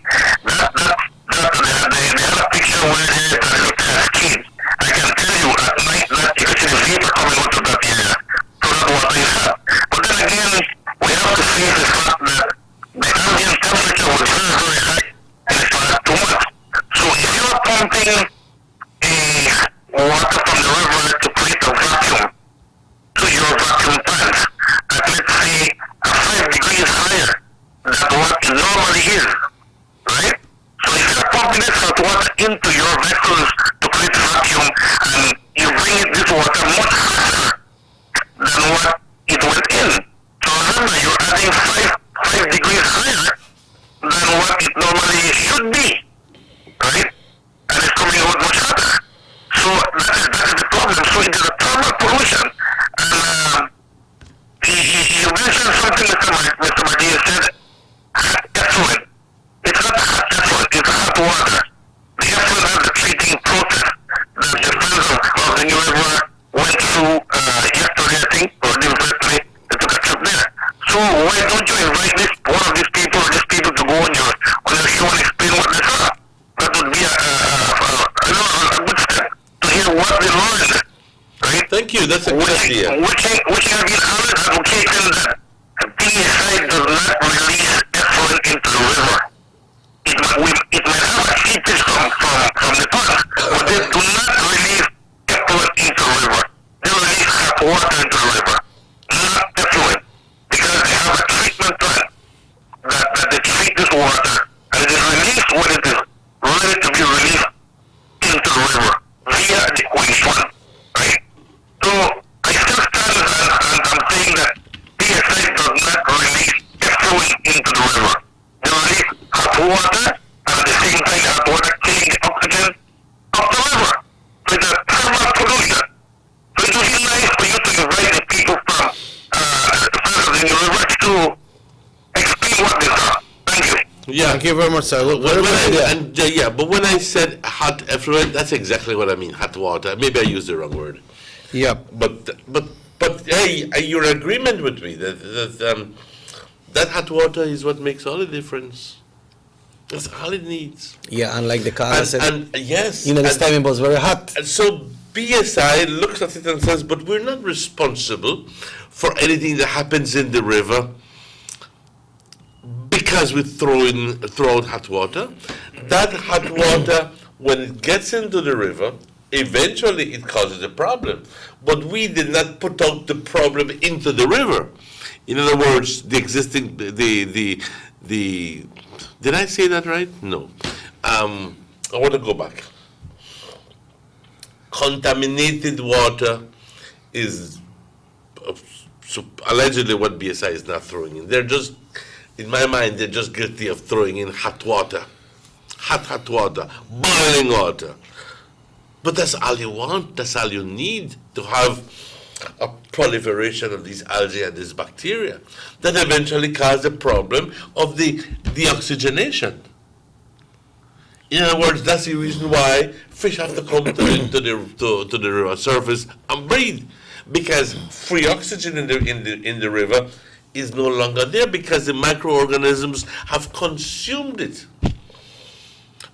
They had a picture where they had a cascade. I can tell you at night that you can see the vapor coming out of that area. So that water is hot. But then again, we have to face the fact that the ambient temperature was very, very high and it was too much. So if you're pumping water from the river to create a vacuum to your vacuum pans at let's say 5 degrees higher than what it normally is, right? So if you're pumping this hot water into your vessels to create vacuum and you bring this water much hotter than what it went in. So remember, you're adding 5 degrees higher than what it normally should be, right? And it's coming out much hotter. So that is the problem. So it is a thermal pollution. And you mentioned something, Mr. Martinez said, hot effluent. It's not hot effluent, it's hot water. The effluent has the treating process that the friends of the New River went through yesterday, I think, or the yesterday, they took a trip there. So why don't you invite one of these people or these people to go on your show and explain what they saw? That would be a good step to hear what they learned. Right? Thank you. That's a good idea. Which have been always advocating that PSI does not release effluent into the river. It might have a seepage from the pond, but they do not release effluent into the river. They release hot water into the river, not effluent, because they have a treatment plant that they treat this water, and it is released when it is ready to be released into the river via the wasteland. Right? So I still stand and I'm saying that PSI does not release effluent into the river. They release hot water, and at the same time hot water killing the oxygen of the river. So it's a thermal pollution. So it would be nice for you to invite the people from the friends of the New River to explain what they saw. Thank you. Yeah. Thank you very much, sir. But when I said hot effluent, that's exactly what I mean. Hot water. Maybe I used the wrong word. Yeah. But hey, you're in agreement with me that hot water is what makes all the difference. That's all it needs. Yeah, and like the caller said, and yes, this time it was very hot. And so BSI looks at it and says, but we're not responsible for anything that happens in the river because we throw out hot water. That hot water, when it gets into the river, eventually it causes a problem. But we did not put out the problem into the river. In other words, the existing, did I say that right? No. I want to go back. Contaminated water is allegedly what BSI is not throwing in. They're just, in my mind, they're just guilty of throwing in hot water. Hot water, boiling water. But that's all you want, that's all you need to have a proliferation of these algae and these bacteria that eventually cause the problem of the deoxygenation. In other words, that's the reason why fish have to come to the river surface and breathe, because free oxygen in the river is no longer there because the microorganisms have consumed it.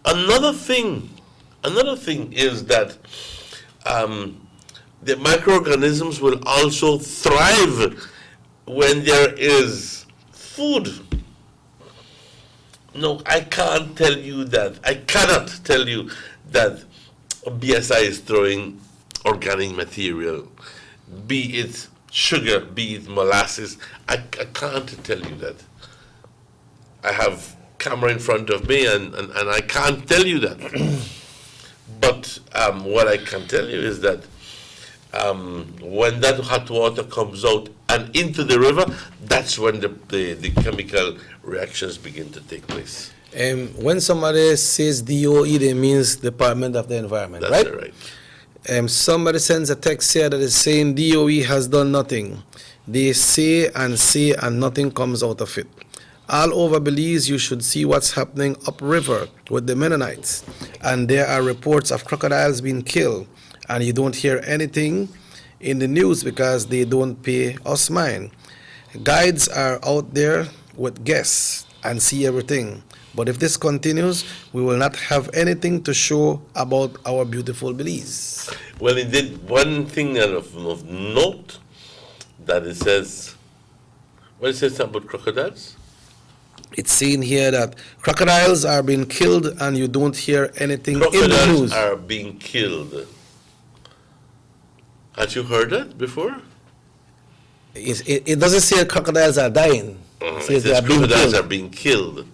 Another thing is that the microorganisms will also thrive when there is food. No, I cannot tell you that BSI is throwing organic material, be it sugar, be it molasses. I can't tell you that. I have camera in front of me, and I can't tell you that. But what I can tell you is that when that hot water comes out and into the river, that's when the chemical reactions begin to take place. When somebody says DOE, they means Department of the Environment, That's right? right. Somebody sends a text here that is saying DOE has done nothing. They say and nothing comes out of it. All over Belize, you should see what's happening upriver with the Mennonites. And there are reports of crocodiles being killed. And you don't hear anything in the news because they don't pay us mind. Guides are out there with guests and see everything. But if this continues, we will not have anything to show about our beautiful Belize. Well, it did one thing of note that it says, what it says about crocodiles? It's seen here that crocodiles are being killed and you don't hear anything in the Crocodiles news. are being killed. Had you heard that before? It doesn't say crocodiles are dying. It says they are being crocodiles killed. are being killed.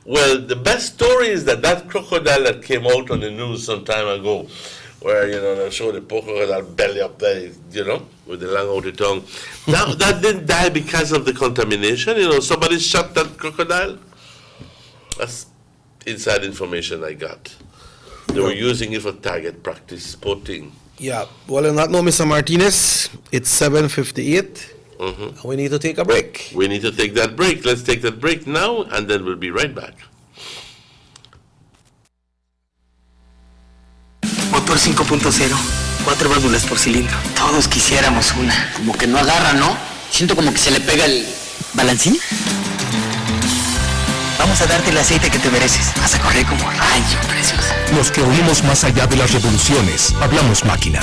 Well, the best story is that crocodile that came out on the news some time ago, where, they show the poor crocodile belly up there, with the long outer tongue. That didn't die because of the contamination. Somebody shot that crocodile. That's inside information I got. They were using it for target practice spotting. Yeah. Well, on that note, Mr. Martinez, it's 7:58. Mm-hmm. We need to take a break. We need to take that break. Let's take that break now, and then we'll be right back. Motor 5.0, 4 válvulas por cilindro. Todos quisiéramos una. Como que no agarra, ¿no? Siento como que se le pega el balancín. Vamos a darte el aceite que te mereces. Vas a correr como rayo, preciosa. Los que oímos más allá de las revoluciones, hablamos máquina.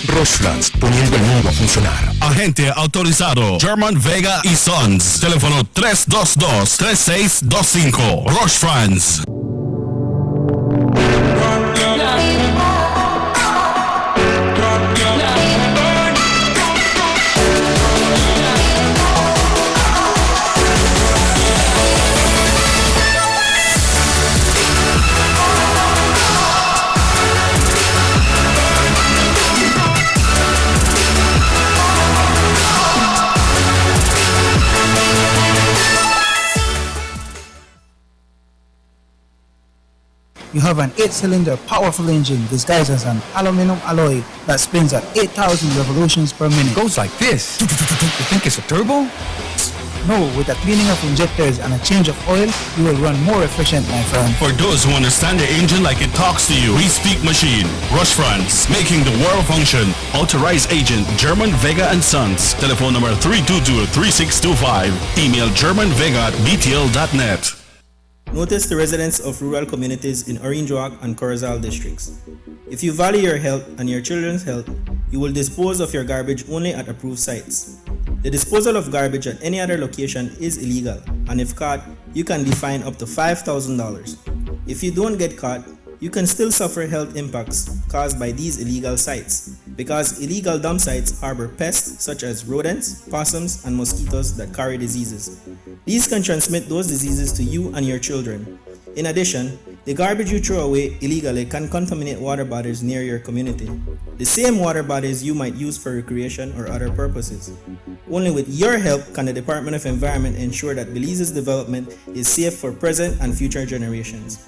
Rostrands, poniendo el mundo a funcionar. Agente autorizado German Vega y Sons. Teléfono 322-3625. Rostrands. You have an 8-cylinder powerful engine disguised as an aluminum alloy that spins at 8,000 revolutions per minute. Goes like this. You think it's a turbo? No, with a cleaning of injectors and a change of oil, you will run more efficient, my friend. For those who understand the engine like it talks to you, we speak machine. Rush France, making the world function. Authorized agent German Vega and Sons. Telephone number 322-3625. Email germanvega@btl.net. Notice the residents of rural communities in Orange Walk and Corozal districts. If you value your health and your children's health, you will dispose of your garbage only at approved sites. The disposal of garbage at any other location is illegal, and if caught, you can be fined up to $5,000. If you don't get caught, you can still suffer health impacts caused by these illegal sites, because illegal dump sites harbor pests such as rodents, possums, and mosquitoes that carry diseases. These can transmit those diseases to you and your children. In addition, the garbage you throw away illegally can contaminate water bodies near your community, the same water bodies you might use for recreation or other purposes. Only with your help can the Department of Environment ensure that Belize's development is safe for present and future generations.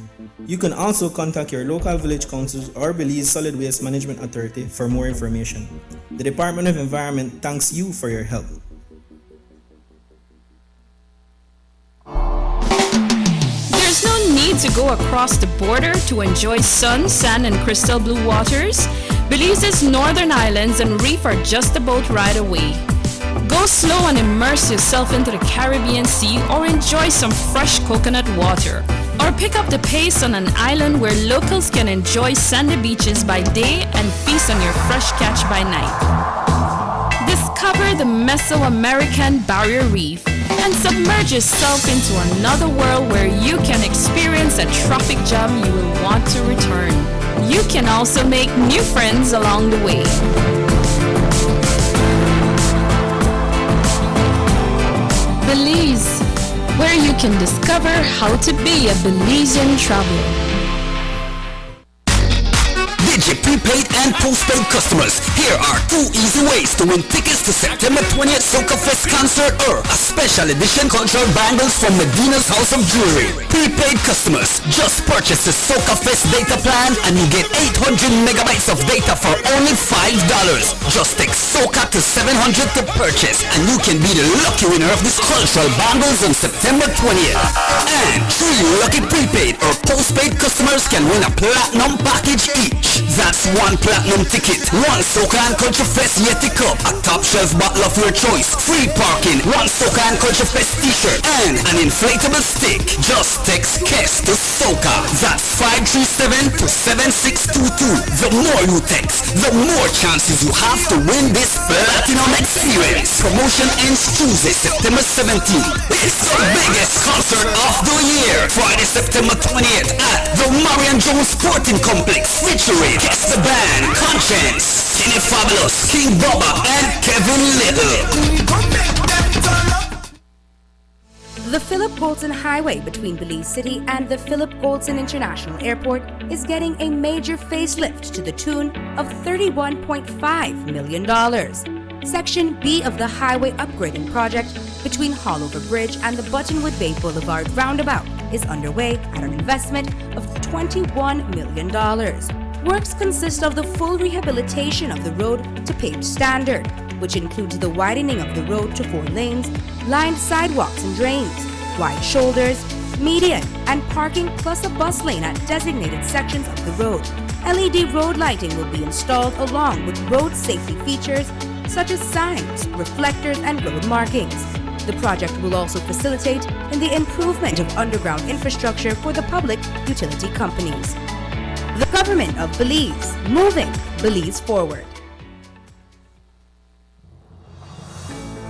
You can also contact your local village councils or Belize Solid Waste Management Authority for more information. The Department of Environment thanks you for your help. There's no need to go across the border to enjoy sun, sand, and crystal blue waters. Belize's northern islands and reef are just a boat ride away. Go slow and immerse yourself into the Caribbean Sea or enjoy some fresh coconut water. Or pick up the pace on an island where locals can enjoy sandy beaches by day and feast on your fresh catch by night. Discover the Mesoamerican Barrier Reef and submerge yourself into another world where you can experience a traffic jam you will want to return. You can also make new friends along the way. Belize, where you can discover how to be a Belizean traveler. Digi prepaid and postpaid customers, here are 2 easy ways to win tickets to September 20th Soca Fest concert or a special edition cultural bangles from Medina's House of Jewelry. Prepaid customers, just purchase the Soca Fest data plan and you get 800 megabytes of data for only $5. Just text Soca to 700 to purchase and you can be the lucky winner of this cultural bangles on September 20th. And 3 lucky prepaid or postpaid customers can win a platinum package each. That's 1 platinum ticket, 1 Soca and Culture Fest Yeti Cup, a top shelf bottle of your choice, free parking, 1 Soca and Culture Fest t-shirt, and an inflatable stick. Just text KES to Soca. That's 537 to 7622. The more you text, the more chances you have to win this platinum experience. Promotion ends Tuesday, September 17th. It's the biggest concert of the year. Friday, September 20th at the Marion Jones Sporting Complex, featuring Guess the Band, Conscience, Skinny Fabulous, King Bubba, and Kevin Little. The Philip Goldson Highway between Belize City and the Philip Goldson International Airport is getting a major facelift to the tune of $31.5 million. Section B of the highway upgrading project between Haulover Bridge and the Buttonwood Bay Boulevard roundabout is underway at an investment of $21 million. Works consist of the full rehabilitation of the road to paved standard, which includes the widening of the road to 4 lanes, lined sidewalks and drains, wide shoulders, median, and parking, plus a bus lane at designated sections of the road. LED road lighting will be installed along with road safety features such as signs, reflectors, and road markings. The project will also facilitate in the improvement of underground infrastructure for the public utility companies. The Government of Belize, moving Belize forward.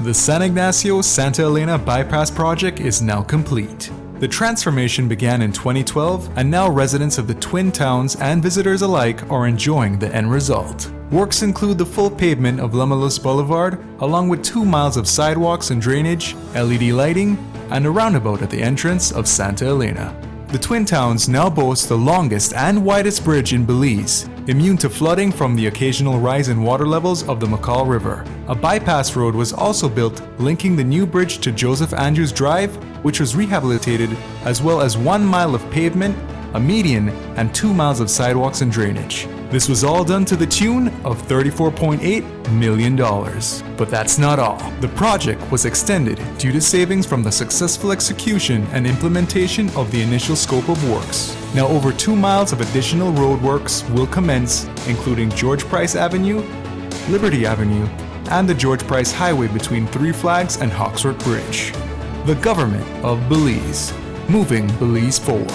The San Ignacio-Santa Elena Bypass project is now complete. The transformation began in 2012, and now residents of the Twin Towns and visitors alike are enjoying the end result. Works include the full pavement of Lamalus Boulevard, along with 2 miles of sidewalks and drainage, LED lighting, and a roundabout at the entrance of Santa Elena. The Twin Towns now boast the longest and widest bridge in Belize, immune to flooding from the occasional rise in water levels of the McCall River. A bypass road was also built linking the new bridge to Joseph Andrews Drive, which was rehabilitated, as well as 1 mile of pavement, a median, and 2 miles of sidewalks and drainage. This was all done to the tune of $34.8 million. But that's not all. The project was extended due to savings from the successful execution and implementation of the initial scope of works. Now over 2 miles of additional road works will commence, including George Price Avenue, Liberty Avenue, and the George Price Highway between 3 Flags and Hawksworth Bridge. The Government of Belize, moving Belize forward.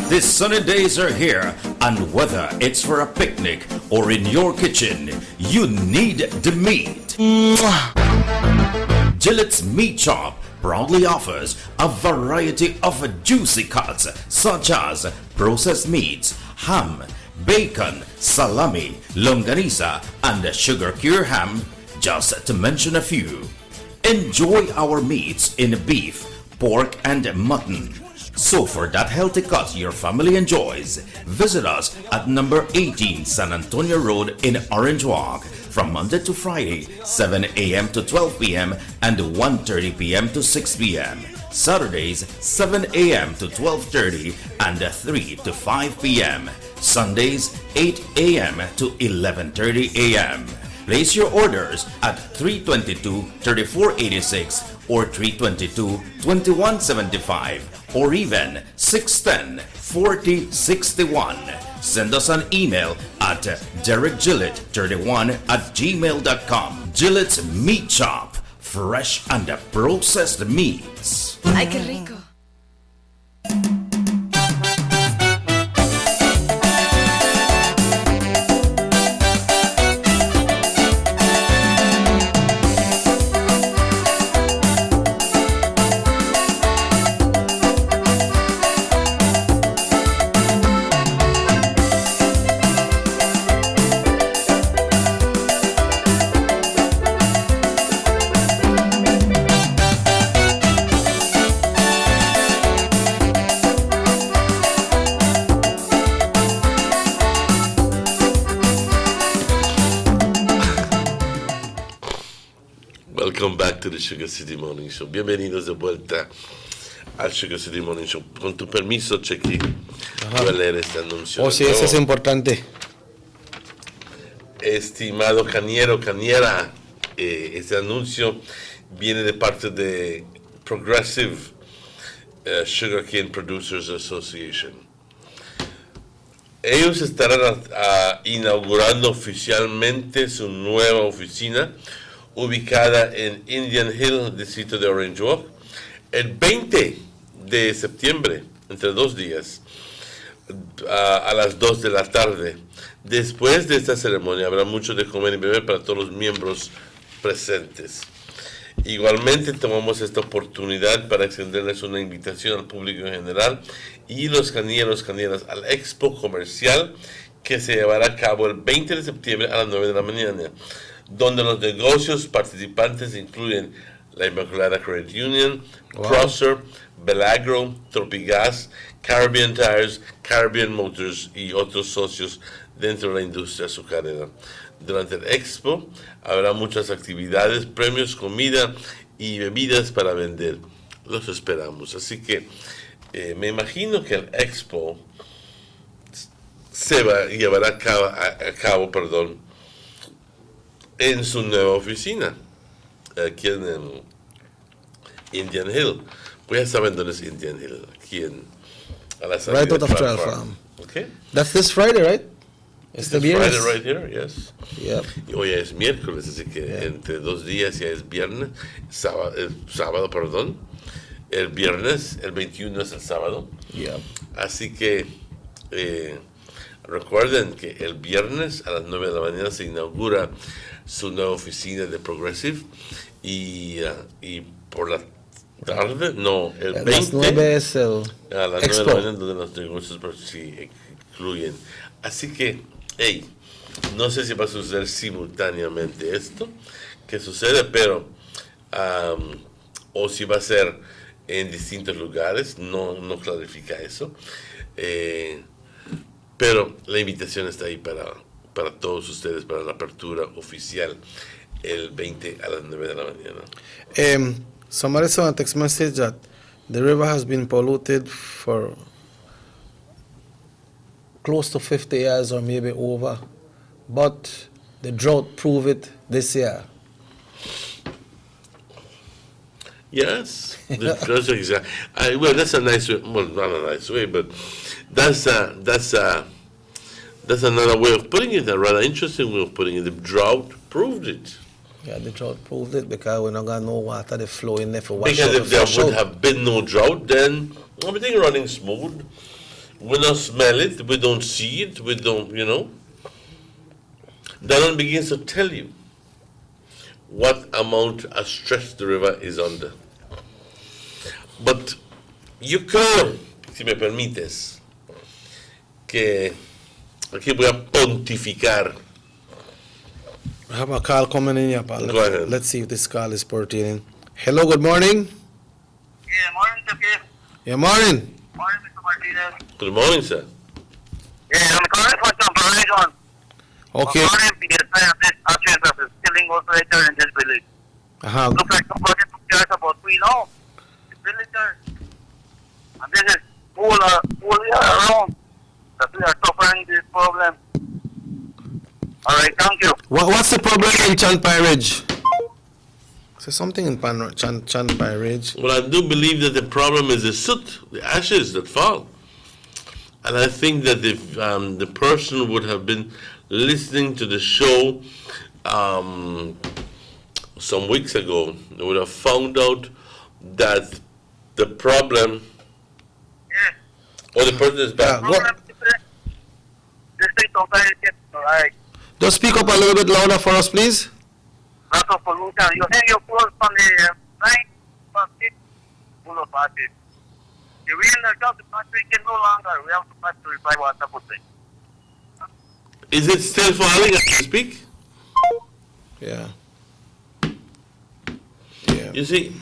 These sunny days are here, and whether it's for a picnic or in your kitchen, you need the meat. Gillette's Meat Shop proudly offers a variety of juicy cuts such as processed meats, ham, bacon, salami, longanisa, and sugar cure ham, just to mention a few. Enjoy our meats in beef, pork, and mutton. So for that healthy cut your family enjoys, visit us at number 18 San Antonio Road in Orange Walk from Monday to Friday, 7 a.m. to 12 p.m. and 1:30 p.m. to 6 p.m. Saturdays, 7 a.m. to 12:30 and 3 to 5 p.m. Sundays, 8 a.m. to 11:30 a.m. Place your orders at 322-3486 or 322-2175 or even 610-4061. Send us an email at derekgillett31@gmail.com. Gillette's Meat Shop, fresh and processed meats. Ay, qué rico. to the Sugar City Morning Show. Bienvenidos de vuelta al Sugar City Morning Show. Con tu permiso, Chequi, voy a leer este anuncio. Oh, sí, eso es importante. Estimado Cañero, Cañera, este anuncio viene de parte de Progressive Sugarcane Producers Association. Ellos estarán inaugurando oficialmente su nueva oficina ubicada en Indian Hill, distrito de Orange Walk, el 20 de septiembre, entre 2 días, a las 2 de la tarde. Después de esta ceremonia habrá mucho de comer y beber para todos los miembros presentes. Igualmente tomamos esta oportunidad para extenderles una invitación al público en general y los cañeros, cañeras al Expo Comercial que se llevará a cabo el 20 de septiembre a las 9 de la mañana, donde los negocios participantes incluyen la Inmaculada Credit Union, Prosser, Belagro, Tropigas, Caribbean Tires, Caribbean Motors y otros socios dentro de la industria azucarera. Durante el Expo habrá muchas actividades, premios, comida y bebidas para vender. Los esperamos. Así que me imagino que el Expo se llevará a cabo, en su nueva oficina, aquí en Indian Hill. Pues ya saben dónde es Indian Hill, aquí a la salida Right out of Trail Farm. Okay. That's this Friday, right? Este viernes. Friday right here, yes. Yep. Y hoy es miércoles, así que entre 2 días ya es viernes, sábado, perdón. El viernes, el 21 es el sábado. Yep. Así que recuerden que el viernes a las 9 de la mañana se inaugura su nueva oficina de Progressive y por la tarde, no, el 20 las 9 es el a las 9 de la mañana donde los negocios sí incluyen. Así que, hey, no sé si va a suceder simultáneamente esto que sucede, pero o si va a ser en distintos lugares, no clarifica eso, pero la invitación está ahí para todos ustedes, para la apertura oficial el 20 a las 9 de la mañana. Somebody saw a text message that the river has been polluted for close to 50 years or maybe over, but the drought proved it this year. Yes, that's exactly. Well, that's a nice way. Well, not a nice way, but that's another way of putting it. A rather interesting way of putting it. The drought proved it. Yeah, the drought proved it because we're not gonna know water the flow in there for wash out. Because if there would have been no drought, then everything running smooth. We don't smell it, we don't see it, we don't, That one begins to tell you what amount of stress the river is under. But you can, si me permites, que aquí voy a pontificar. I have a call coming in here, pal. Go ahead. Let's see if this call is pertaining. Hello, good morning. Yeah, morning, Tukir. Yeah, morning. Morning, Mr. Martinez. Good morning, sir. Yeah, I'm calling for some information. Okay. I'm calling because I have this actions of a skilling operator in this village. Looks like somebody took care about we know. The villagers. And this is all year around that we are suffering this problem. All right, thank you. What's the problem in Chanpai Ridge? So something in Chanpai Ridge. Well, I do believe that the problem is the soot, the ashes that fall. And I think that if the person would have been listening to the show some weeks ago, they would have found out that the problem, or the person is back. Just speak up a little bit louder for us, please. Lot of pollution. You hang your clothes on the night, full of acid. The rain that comes to not drinking no longer. We have to pass to reply water for things. Is it still falling as we speak? Yeah. You see,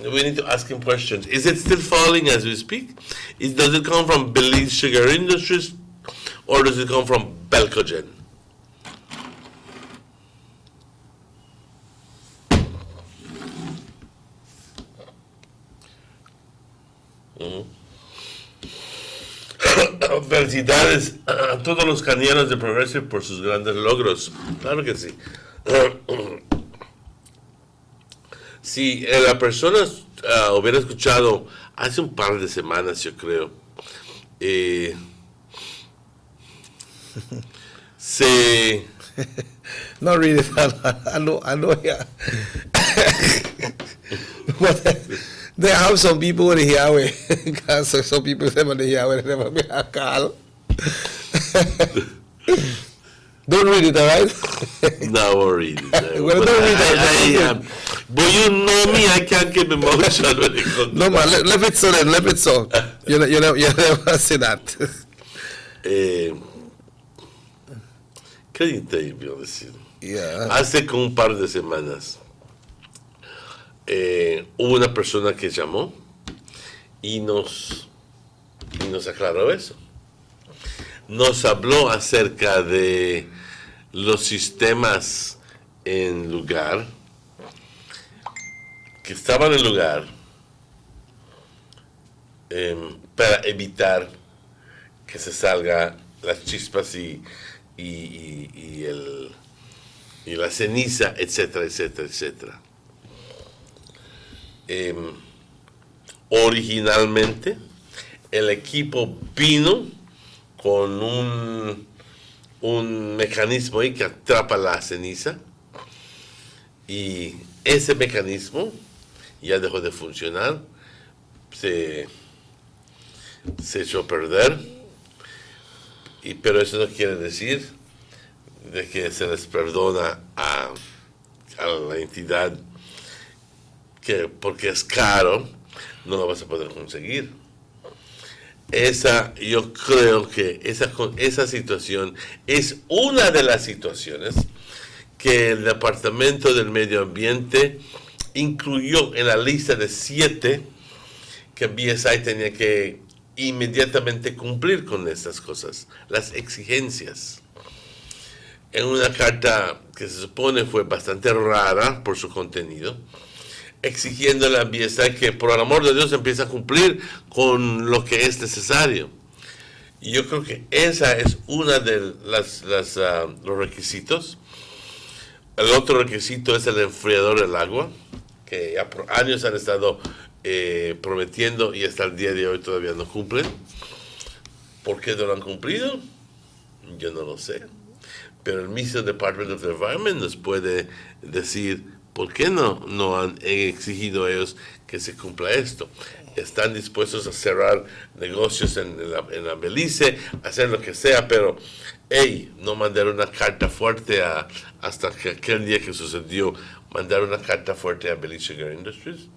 we need to ask him questions. Is it still falling as we speak? Does it come from Belize Sugar Industries, or does it come from Belcogen? Felicidades a todos los cañeros de Progressive por sus grandes logros. Claro que sí. Si la persona hubiera escuchado hace un par de semanas, yo creo, se... Not really. I know. Yeah. But they have some people in the Yahweh. Because some people say on the Yahweh never be a call. Don't read it, all right? No, I'll read it. Well, don't read it. But you know me, I can't keep emotional when it comes. No, man, leave it so then, leave it so. You never say that. ¿Qué te iba a decir? Yeah. Hace como un par de semanas hubo una persona que llamó y nos aclaró eso. Nos habló acerca de los sistemas en lugar, que estaban en lugar para evitar que se salga las chispas y la ceniza, etcétera, etcétera, etcétera. Originalmente, el equipo vino con un mecanismo ahí que atrapa la ceniza, y ese mecanismo ya dejó de funcionar, se echó a perder, pero eso no quiere decir de que se les perdona a la entidad que porque es caro no lo vas a poder conseguir. Yo creo que esa situación es una de las situaciones que el Departamento del Medio Ambiente incluyó en la lista de 7 que BSI tenía que inmediatamente cumplir con estas cosas, las exigencias. En una carta que se supone fue bastante rara por su contenido, exigiéndole a BSI que por el amor de Dios empiece a cumplir con lo que es necesario. Y yo creo que esa es una de los requisitos. El otro requisito es el enfriador del agua, que ya por años han estado prometiendo y hasta el día de hoy todavía no cumplen. ¿Por qué no lo han cumplido? Yo no lo sé. Pero el mismo Department of the Environment nos puede decir por qué no han exigido ellos que se cumpla esto. Están dispuestos a cerrar negocios en la Belice, hacer lo que sea, pero no mandar una carta fuerte hasta aquel día que sucedió, mandar una carta fuerte a Belize Sugar Industries.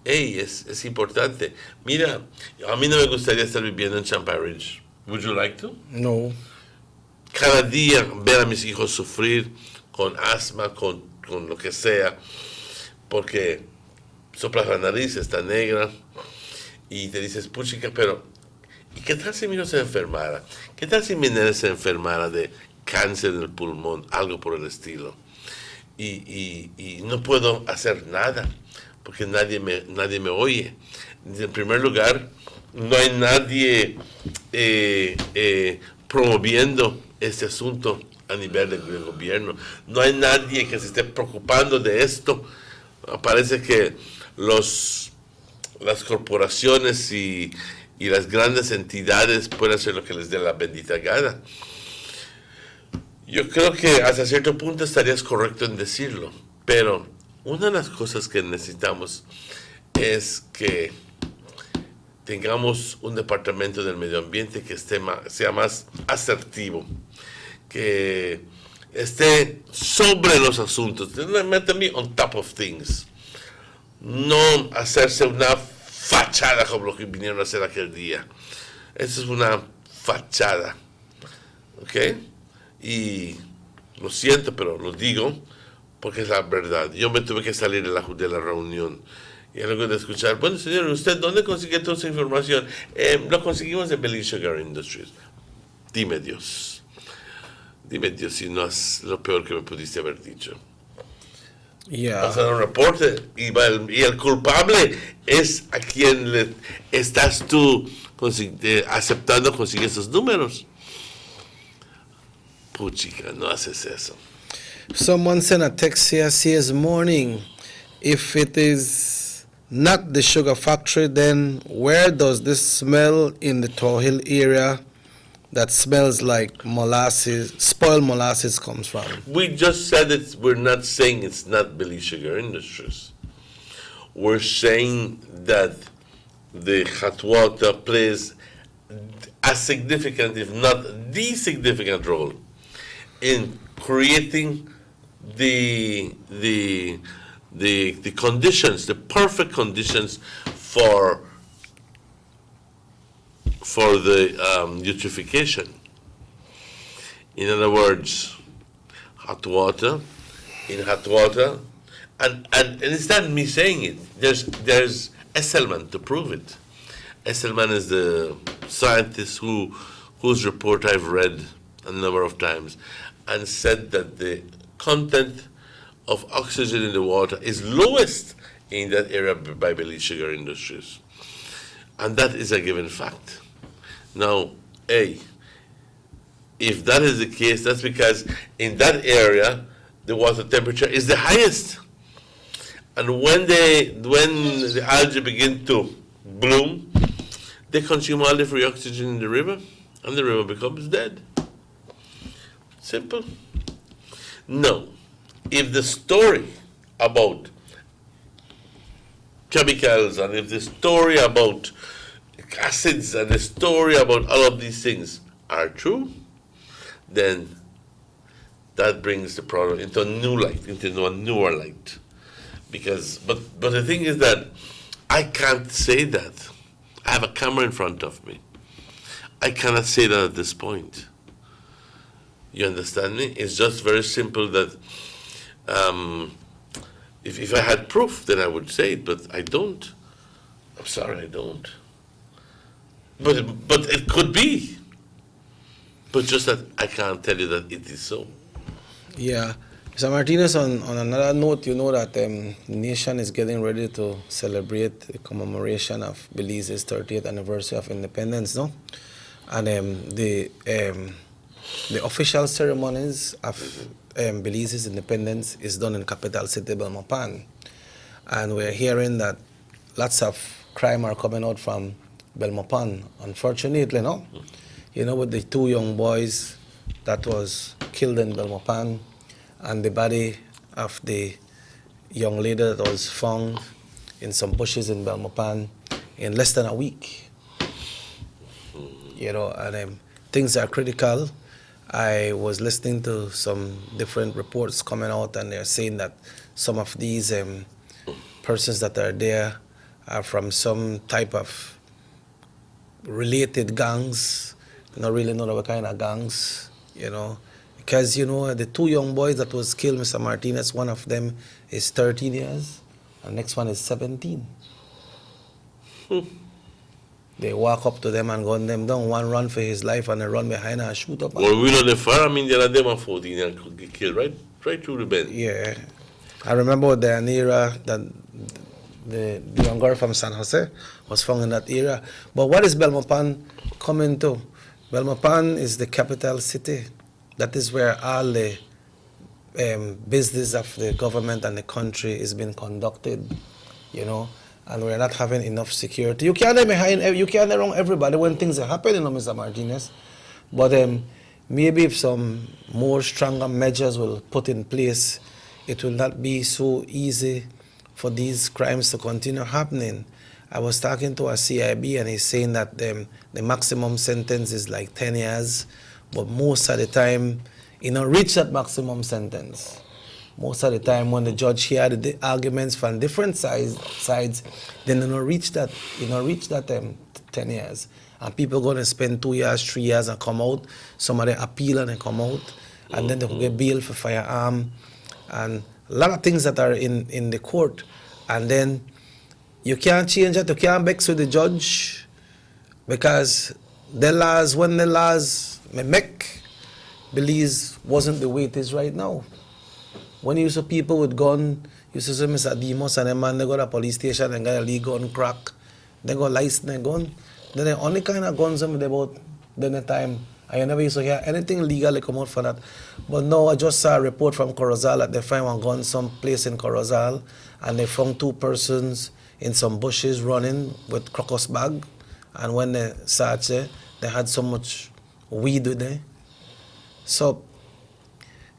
Es importante. Mira, a mí no me gustaría estar viviendo en Champagne Ridge. Would you like to? No. Cada día ver a mis hijos sufrir con asma, con lo que sea, porque soplas la nariz, está negra, y te dices, puchica, pero ¿y qué tal si mi hijo se enfermara? ¿Qué tal si mi nena se enfermara de cáncer del pulmón, algo por el estilo? Y no puedo hacer nada, porque nadie me oye. En primer lugar, no hay nadie promoviendo este asunto a nivel del gobierno. No hay nadie que se esté preocupando de esto. Parece que las corporaciones y las grandes entidades pueden hacer lo que les dé la bendita gana. Yo creo que hasta cierto punto estarías correcto en decirlo, pero una de las cosas que necesitamos es que tengamos un departamento del medio ambiente que sea más asertivo, que esté sobre los asuntos, me on top of things, no hacerse una fachada como lo que vinieron a hacer aquel día. Eso es una fachada, ¿ok? Y lo siento, pero lo digo porque es la verdad. Yo me tuve que salir de la reunión y luego de escuchar, bueno señor, ¿usted dónde consigue toda esa información? Lo conseguimos en Belize Sugar Industries. Dime Dios si no es lo peor que me pudiste haber dicho. Yeah. Pasaron reporte y el culpable es a quien le estás tú aceptando conseguir esos números. Puchica, no haces eso. Someone sent a text here, says, morning. If it is not the sugar factory, then where does this smell in the Tower Hill area that smells like molasses, spoiled molasses comes from? We just said it. We're not saying it's not Belize Sugar Industries. We're saying that the hot water plays a significant, if not the significant role in creating the conditions, the perfect conditions for the eutrophication. In other words, hot water, and it's not me saying it. There's Esselman to prove it. Esselman is the scientist whose report I've read a number of times, and said that the content of oxygen in the water is lowest in that area by Belize Sugar Industries, and that is a given fact. Now, if that is the case, that's because in that area the water temperature is the highest, and when the algae begin to bloom, they consume all the free oxygen in the river, and the river becomes dead. Simple. No, if the story about chemicals and if the story about acids and the story about all of these things are true, then that brings the problem into a new light, into a newer light. But the thing is that I can't say that. I have a camera in front of me. I cannot say that at this point. You understand me? It's just very simple that if I had proof, then I would say it, but I don't. I'm sorry, I don't. But it could be. But just that I can't tell you that it is so. Yeah. Mr. Martinez, on another note, you know that the nation is getting ready to celebrate the commemoration of Belize's 30th anniversary of independence, no? And the official ceremonies of Belize's independence is done in capital city Belmopan, and we're hearing that lots of crime are coming out from Belmopan, unfortunately, no? You know, with the two young boys that was killed in Belmopan, and the body of the young lady that was found in some bushes in Belmopan in less than a week. You know, and things are critical. I was listening to some different reports coming out, and they're saying that some of these persons that are there are from some type of related gangs. I don't really know what kind of gangs, you know. Because, you know, the two young boys that was killed, Mr. Martinez, one of them is 13 years, and the next one is 17. They walk up to them and gun them down. One run for his life, and they run behind and shoot up. Well, we know the far, I mean, there are them 14 and get killed right through the bend. Yeah. I remember the era that the young girl from San Jose was found in that era. But what is Belmopan coming to? Belmopan is the capital city. That is where all the business of the government and the country is being conducted, you know, and we're not having enough security. You can't around everybody when things are happening, Mr. Martinez. But maybe if some more stronger measures will put in place, it will not be so easy for these crimes to continue happening. I was talking to a CIB, and he's saying that the maximum sentence is like 10 years. But most of the time, you know, reach that maximum sentence. Most of the time, when the judge hear the arguments from different sides, then you know, reach that 10 years. And people going to spend 2 years, 3 years and come out. Some of them appeal and they come out. And then they will get bail for firearm. And a lot of things that are in the court. And then you can't change that. You can't vex with the judge. Because when the laws make Belize wasn't the way it is right now. When you saw people with gun, You see some Mr. Demos and them man, they go to the police station and got a legal gun crack. They go license their gun. Then the only kind of guns them they bought then the time. I never used to hear anything legally come out for that. But now I just saw a report from Corozal that they find one gun someplace in Corozal and they found 2 persons in some bushes running with crocus bag. And when they searched it, they had so much weed with them. So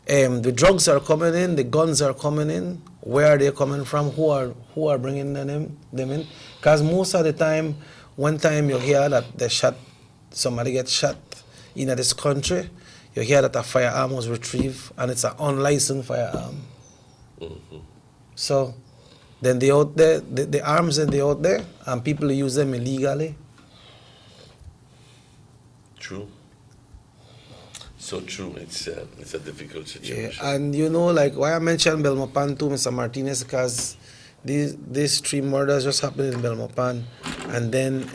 the drugs are coming in, the guns are coming in. Where are they coming from? Who are bringing them in? Because most of the time, one time you hear that somebody gets shot in this country, you hear that a firearm was retrieved and it's an unlicensed firearm. Mm-hmm. So then they out there, the arms and they out there, and people use them illegally. True. So true. It's a difficult situation. Yeah, and you know, like why I mentioned Belmopan too, Mr. Martinez, because these 3 murders just happened in Belmopan, and then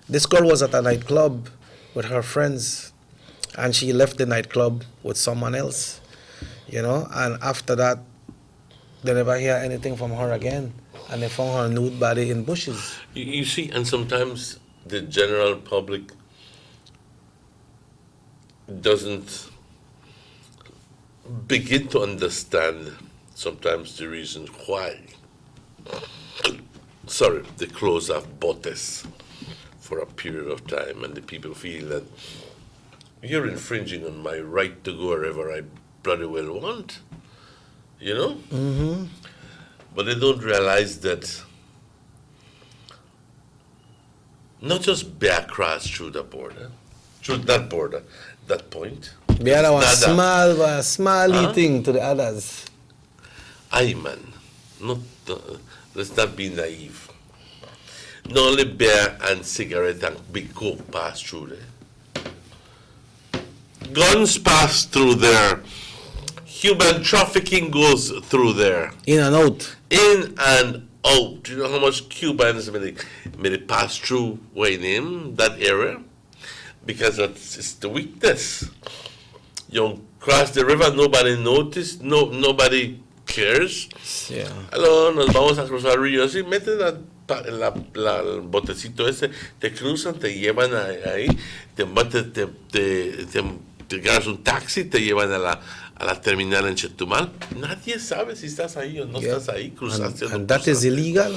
this girl was at a nightclub with her friends, and she left the nightclub with someone else, you know, and after that, they never hear anything from her again, and they found her nude body in bushes. You see, and sometimes the general public doesn't begin to understand sometimes the reason why. They close off botes for a period of time, and the people feel that you're infringing on my right to go wherever I bloody well want, you know? Mm-hmm. But they don't realize that not just bear cross through that point. The other was small thing to the others. Aye, man. Let's not be naive. Not only beer and cigarette and big coke pass through there. Guns pass through there. Human trafficking goes through there. In and out. In and out. You know how much Cubans may pass through when in that area? Because it's the weakness. You cross the river, nobody noticed, nobody cares. Yeah. Hello, nos vamos a cruzar el río. Sí, meten el botecito ese, te cruzan, te llevan ahí, te ganas un taxi, te llevan a la terminal en Chetumal. Nadie sabe si estás ahí o no estás ahí, cruzaste o no. And that is illegal.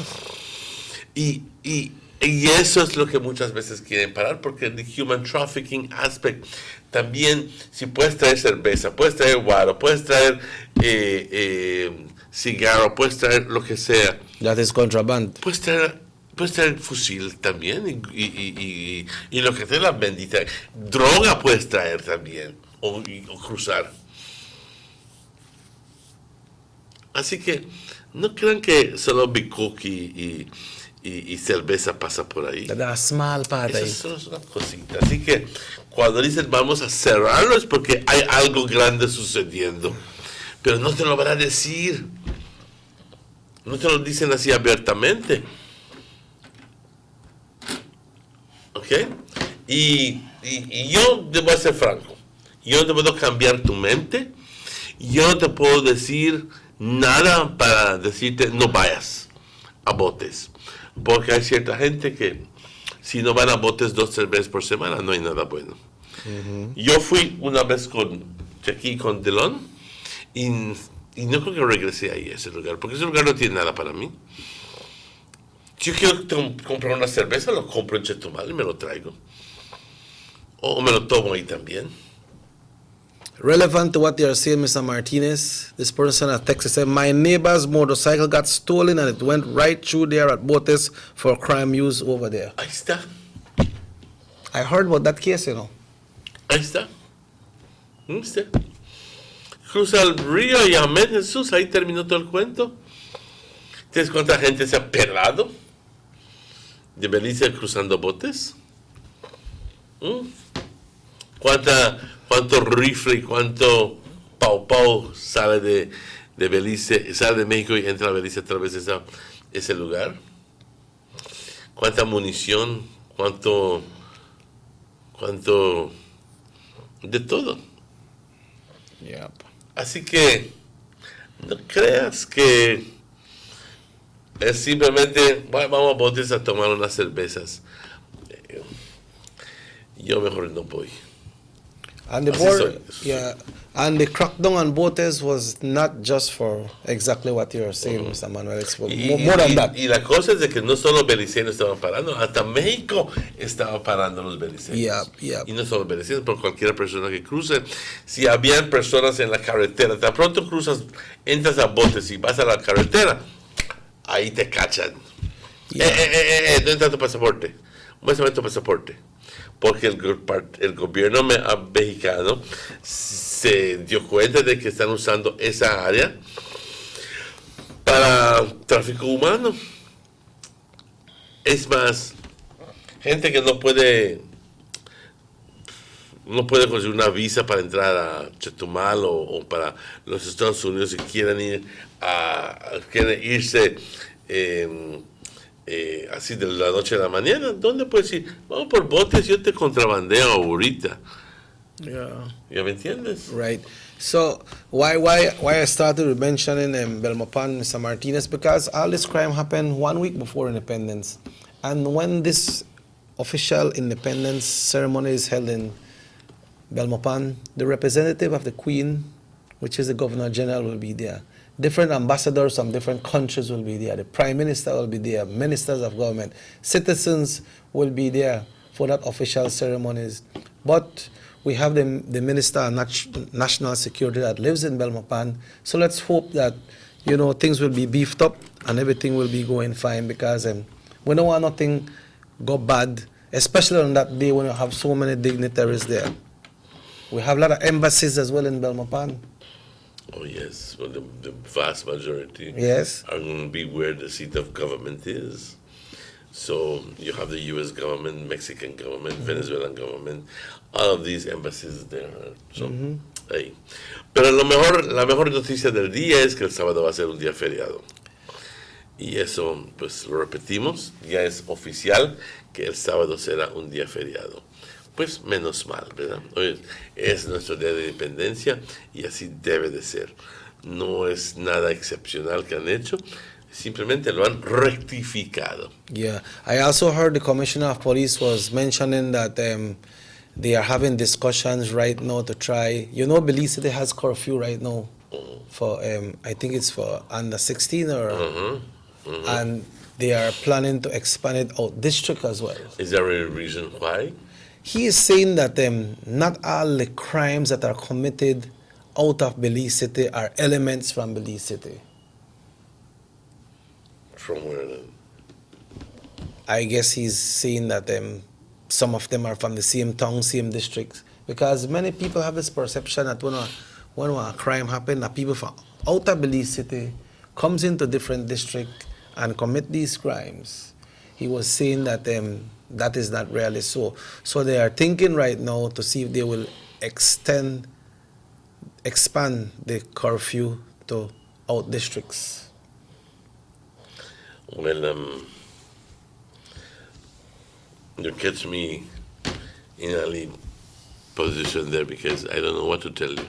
Y eso es lo que muchas veces quieren parar, porque el human trafficking aspect también, si puedes traer cerveza, puedes traer guaro, puedes traer cigarro, puedes traer lo que sea. That is contraband. Puedes traer fusil también y lo que sea la bendita. Droga puedes traer también o cruzar. Así que no crean que solo bicoqui y cerveza pasa por ahí. Small part. Eso es una cosita. Así que cuando dicen vamos a cerrarlo es porque hay algo grande sucediendo. Pero no te lo van a decir. No te lo dicen así abiertamente. ¿Ok? Y yo debo ser franco. Yo no te puedo cambiar tu mente. Yo no te puedo decir nada para decirte no vayas a botes. Porque hay cierta gente que si no van a botes 2-3 veces por semana no hay nada bueno. Mm-hmm. Yo fui una vez con Chequi, con Delon, y no creo que regresé ahí a ese lugar, porque ese lugar no tiene nada para mí. Si yo quiero comprar una cerveza, lo compro en Chetumal y me lo traigo. O me lo tomo ahí también. Relevant to what you're saying, Mr. Martinez, this person at Texas said, my neighbor's motorcycle got stolen and it went right through there at Botes for crime use over there. Ahí está. I heard about that case, you know. Ahí está. ¿Viste? Cruza el río y amén Jesús, ahí terminó todo el cuento. ¿Tienes cuánta gente se ha pelado de Belice cruzando botes? ¿Cuánto rifle y cuánto pau sale de Belice, sale de México y entra a Belice a través de ese lugar? ¿Cuánta munición? ¿Cuánto de todo? Yep. Así que no creas que Es simplemente, vamos a botes a tomar unas cervezas. Yo mejor no voy. And the Así board, soy. yeah, and the crackdown on botes was not just for exactly what you're saying, Mr. Manuel. It's for more than that. Y la cosa es de que no solo beliceños estaban parando, hasta México estaba parando los beliceños. Y no solo beliceños, por cualquier persona que cruce. Si habían personas en la carretera, tan pronto cruzas, entras a botes y vas a la carretera, ahí te cachan. ¿Dónde está tu pasaporte? Muéstrame tu pasaporte. Porque el gobierno mexicano se dio cuenta de que están usando esa área para tráfico humano. Es más, gente que no puede conseguir una visa para entrar a Chetumal o para los Estados Unidos y quieren irse así de la noche a la mañana. ¿Dónde puedes ir? Vamos por botes, yo te contrabandeo ahorita. Yeah. ¿Ya me entiendes? Right. So why I started with mentioning Belmopan, Mr. Martinez, because all this crime happened 1 week before independence, and when this official independence ceremony is held in Belmopan, the representative of the Queen, which is the Governor General, will be there. Different ambassadors from different countries will be there. The Prime Minister will be there. Ministers of government, citizens will be there for that official ceremonies. But we have the Minister of National Security that lives in Belmopan. So let's hope that things will be beefed up and everything will be going fine, because we don't want nothing go bad, especially on that day when you have so many dignitaries there. We have a lot of embassies as well in Belmopan. Oh, yes. Well, the vast majority are going to be where the seat of government is. So you have the U.S. government, Mexican government, Venezuelan government, all of these embassies there. So, ahí. Pero la mejor noticia del día es que el sábado va a ser un día feriado. Y eso, pues lo repetimos, ya es oficial que el sábado será un día feriado. Pues menos mal, ¿verdad? Hoy es nuestro día de independencia y así debe de ser. No es nada excepcional que han hecho, simplemente lo han rectificado. Yeah, I also heard the Commissioner of Police was mentioning that they are having discussions right now to try. Belize City has curfew right now for I think it's for under 16 or and they are planning to expand it out district as well. Is there a reason why? He is saying that not all the crimes that are committed out of Belize City are elements from Belize City. From where then? I guess he's saying that some of them are from the same town, same districts, because many people have this perception that when a crime happens, that people from out of Belize City comes into different districts and commit these crimes. He was saying that that is not really so. So they are thinking right now to see if they will expand the curfew to out districts. Well, you catch me in a lead position there because I don't know what to tell you.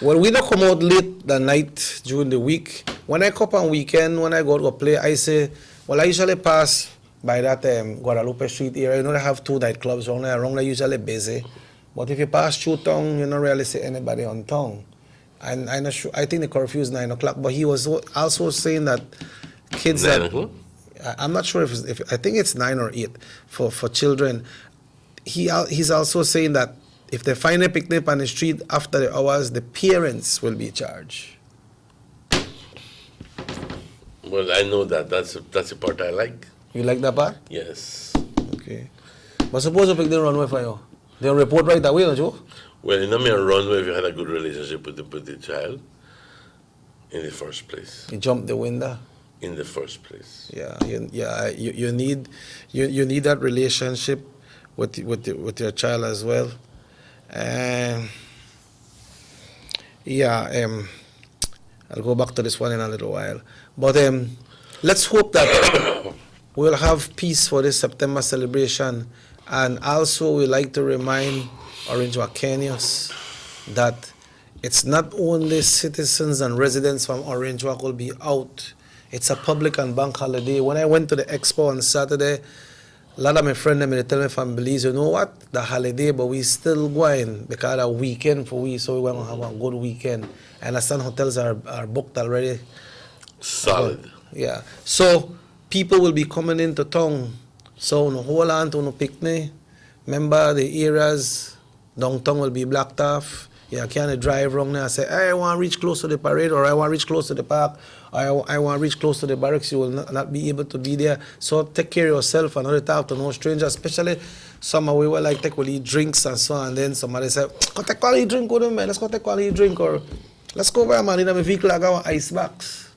Well, we don't come out late the night during the week. When I come on weekend, when I go to play, I say, well, I usually pass by that Guadalupe Street area. They have 2 nightclubs around there. Around there usually busy. But if you pass through town, you don't really see anybody on town. And I'm not sure. I think the curfew is 9 o'clock. But he was also saying that kids 9 o'clock? I'm not sure if I think it's 9 or 8 for children. He's also saying that if they find a picnic on the street after the hours, the parents will be charged. Well, I know that. That's the part I like. You like that part? Yes. Okay. But suppose you pick the runway for you. They'll report right away, don't you? Well, you know me a runway if you had a good relationship with the child in the first place. You jump the window. In the first place. Yeah, you need that relationship with your child as well. I'll go back to this one in a little while. But let's hope that we'll have peace for this September celebration. And also we like to remind Orange Wacanians that it's not only citizens and residents from Orange Walk will be out. It's a public and bank holiday. When I went to the expo on Saturday, a lot of my friends they tell me from Belize, you know what, the holiday, but we still going because a weekend for we, so we want to have a good weekend. And some hotels are booked already. Solid. Yeah. So people will be coming into town. So no hold on to no picnic. Remember the areas downtown will be blocked off. You can't drive wrong there and say, hey, I want to reach close to the parade, or I want to reach close to the park, or I want to reach close to the barracks. You will not be able to be there. So take care of yourself and not talk to no stranger, especially some we will like take eat drinks and so on. And then somebody say, go take quality drink with them, man. Let's go take quality drink, or let's go over, man, in my vehicle, I got an ice box.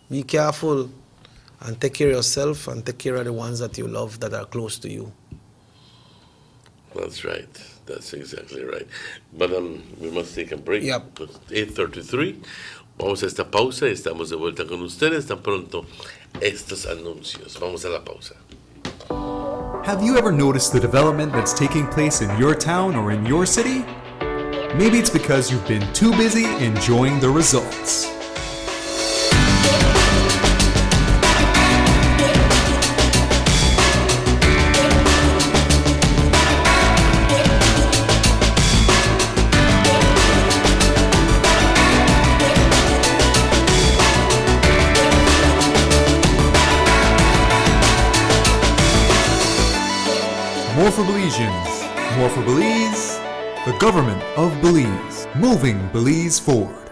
Be careful and take care of yourself and take care of the ones that you love that are close to you. That's right. That's exactly right. But we must take a break. Yep. 8:33. Vamos a esta pausa y estamos de vuelta con ustedes tan pronto estos anuncios. Vamos a la pausa. Have you ever noticed the development that's taking place in your town or in your city? Maybe it's because you've been too busy enjoying the results. More for Belizeans, more for Belize, the government of Belize, moving Belize forward.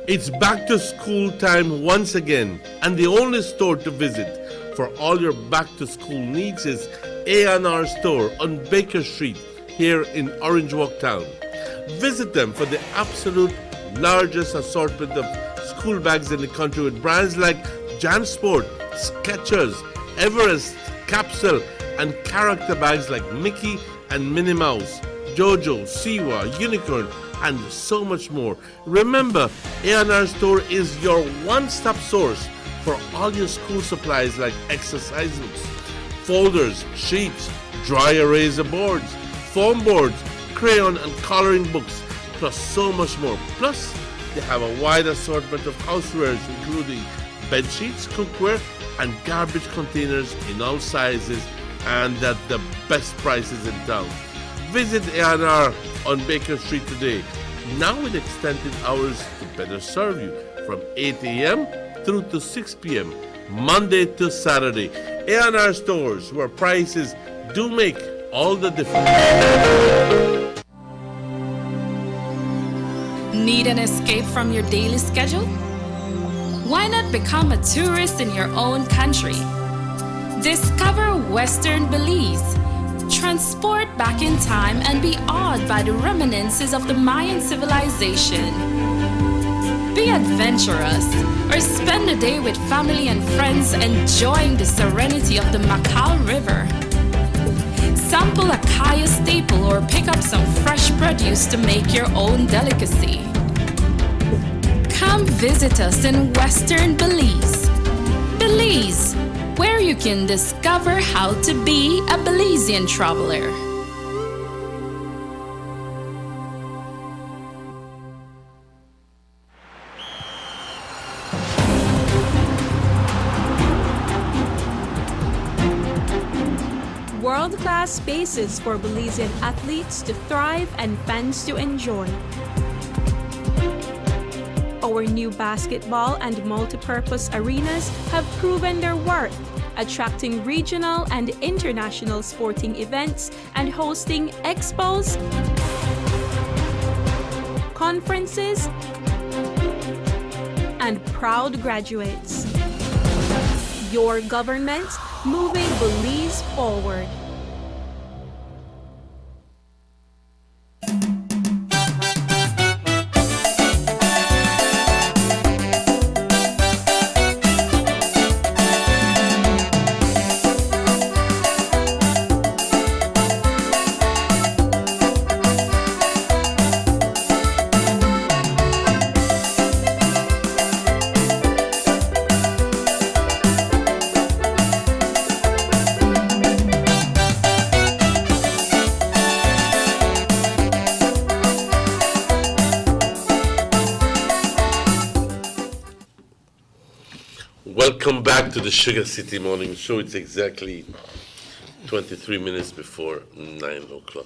It's back to school time once again, and the only store to visit for all your back to school needs is A&R Store on Baker Street here in Orange Walk Town. Visit them for the absolute largest assortment of school bags in the country with brands like JanSport, Skechers, Everest, Capsule, and character bags like Mickey and Minnie Mouse, Jojo, Siwa, Unicorn, and so much more. Remember, A&R Store is your one-stop source for all your school supplies like exercise books, folders, sheets, dry eraser boards, foam boards, crayon and coloring books, plus so much more. Plus, they have a wide assortment of housewares including bed sheets, cookware, and garbage containers in all sizes and at the best prices in town. Visit A&R on Baker Street today, now with extended hours to better serve you from 8 a.m. through to 6 p.m. Monday to Saturday. A&R stores where prices do make all the difference. Need an escape from your daily schedule? Why not become a tourist in your own country? Discover Western Belize. Transport back in time and be awed by the reminiscences of the Mayan civilization. Be adventurous or spend a day with family and friends enjoying the serenity of the Macau River. Sample a Kaya staple or pick up some fresh produce to make your own delicacy. Come visit us in Western Belize. Belize, where you can discover how to be a Belizean traveler. World-class spaces for Belizean athletes to thrive and fans to enjoy. Our new basketball and multipurpose arenas have proven their worth, attracting regional and international sporting events and hosting expos, conferences, and proud graduates. Your government moving Belize forward. Welcome back to the Sugar City Morning Show. It's exactly 23 minutes before 9 o'clock.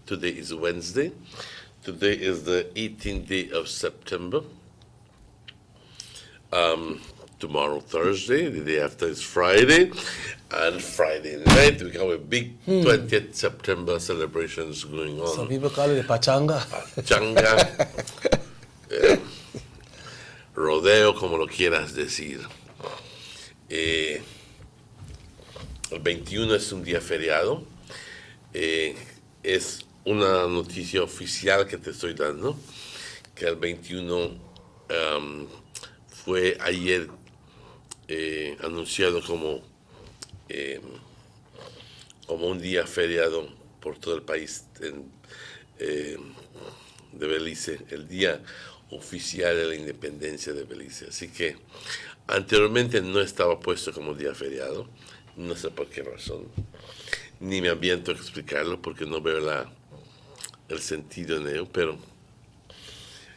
Today is Wednesday. Today is the 18th day of September. Tomorrow, Thursday. The day after is Friday. And Friday night, we have a big 20th September celebrations going on. Some people call it a pachanga. Pachanga. Rodeo, como lo quieras decir. El 21 es un día feriado. Es una noticia oficial que te estoy dando, que el 21 fue ayer anunciado como un día feriado por todo el país de Belice, el día oficial de la independencia de Belice. Así que anteriormente no estaba puesto como día feriado, no sé por qué razón, ni me aviento a explicarlo porque no veo el sentido en ello, pero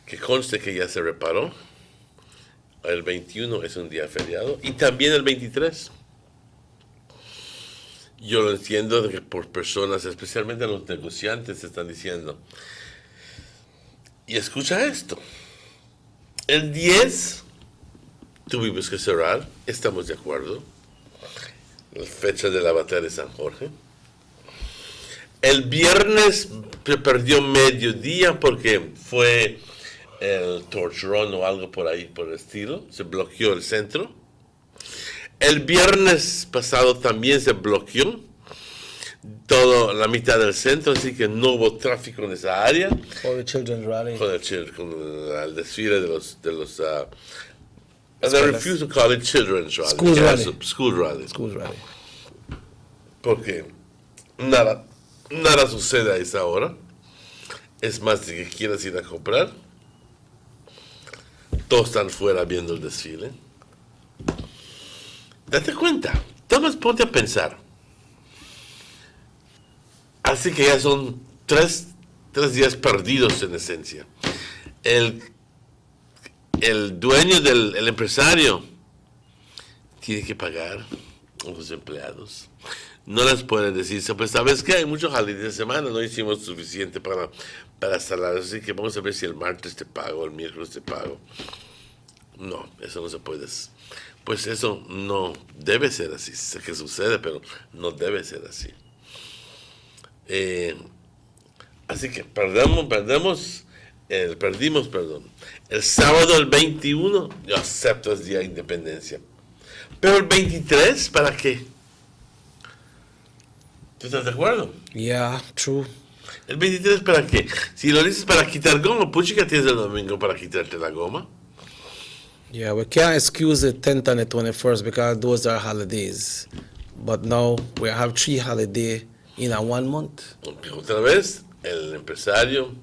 que conste que ya se reparó. El 21 es un día feriado y también el 23. Yo lo entiendo que por personas, especialmente los negociantes, están diciendo. Y escucha esto. El 10 tuvimos que cerrar, estamos de acuerdo. La fecha de la batalla de San Jorge. El viernes se perdió mediodía porque fue el Torch Run o algo por ahí, por el estilo. Se bloqueó el centro. El viernes pasado también se bloqueó toda la mitad del centro, así que no hubo tráfico en esa área. For the children's rally. Con el desfile de los and I refuse to call it children's rally. School rally. School rally. Porque nada sucede a esa hora. Es más de que quieras ir a comprar. Todos están fuera viendo el desfile. Date cuenta, Thomas, ponte a pensar. Así que ya son tres días perdidos en esencia. El dueño el empresario tiene que pagar a los empleados. No les puede decir, pues sabes que hay muchos holidays de semana, no hicimos suficiente para salarios, así que vamos a ver si el martes te pago, el miércoles te pago. No, eso no se puede. Pues eso no debe ser así. Sé que sucede, pero no debe ser así. Así que perdimos. El sábado, el 21, yo acepto el día de independencia. Pero el 23, ¿para qué? ¿Tú estás de acuerdo? Yeah, true. ¿El 23 para qué? Si lo dices para quitar goma, puchica, tienes el domingo para quitarte la goma. Yeah, we can't excuse the 10th and the 21st because those are holidays. But now we have 3 holidays in a 1 month. Otra vez, el empresario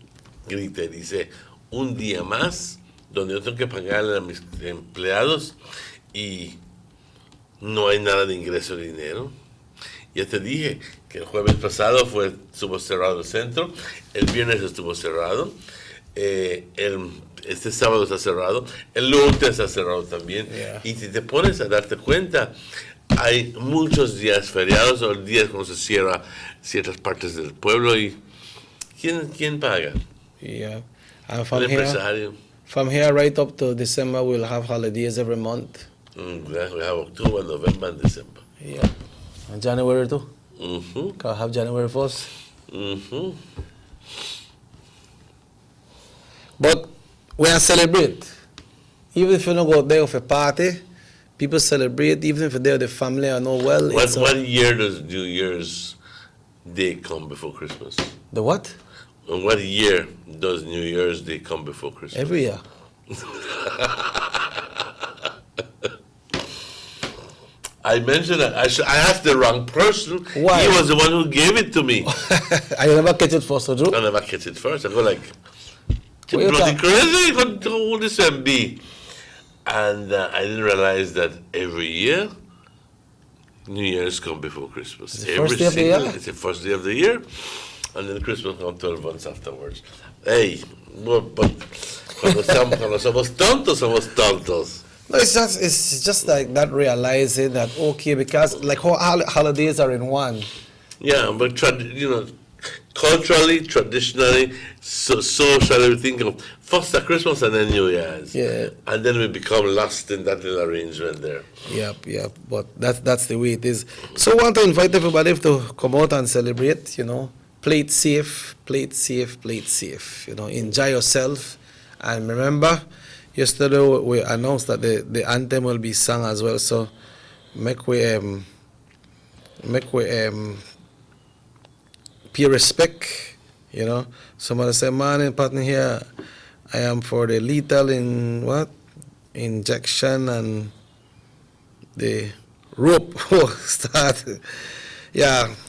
grita y dice, un día más donde yo tengo que pagarle a mis empleados y no hay nada de ingreso de dinero. Ya te dije que el jueves pasado estuvo cerrado el centro, el viernes estuvo cerrado, este sábado está cerrado, el lunes está cerrado también. Yeah. Y si te pones a darte cuenta, hay muchos días feriados o días cuando se cierra ciertas partes del pueblo y ¿quién paga? Yeah. El empresario. From here right up to December, we'll have holidays every month. We have October, November, and December. Yeah. And January too. Mm-hmm. Can I have January 1st? Mm-hmm. But we celebrate. Even if you don't go there for a party, people celebrate. Even if they're the family, I know well. What year does New Year's Day come before Christmas? The what? And what year does New Year's Day come before Christmas? Every year. I mentioned that. I asked the wrong person. Why? He was the one who gave it to me. I never catch it first, Drew. I never catch it first. I go like, bloody crazy, what this can be? And I didn't realize that every year, New Year's come before Christmas. It's the first day of the year? It's the first day of the year. And then Christmas comes 12 months afterwards. Hey, but cuando somos tontos, somos tontos. No, it's just like that realizing that okay, because like holidays are in one. Yeah, but culturally, traditionally, socially, we think of first a Christmas and then New Year's. Yeah. And then we become lost in that little arrangement there. Yep. But that's the way it is. So I want to invite everybody to come out and celebrate, Play it safe, play it safe, play it safe. Enjoy yourself. And remember, yesterday we announced that the anthem will be sung as well. So make we pay respect, Somebody say, man, in partner here, I am for the lethal injection and the rope.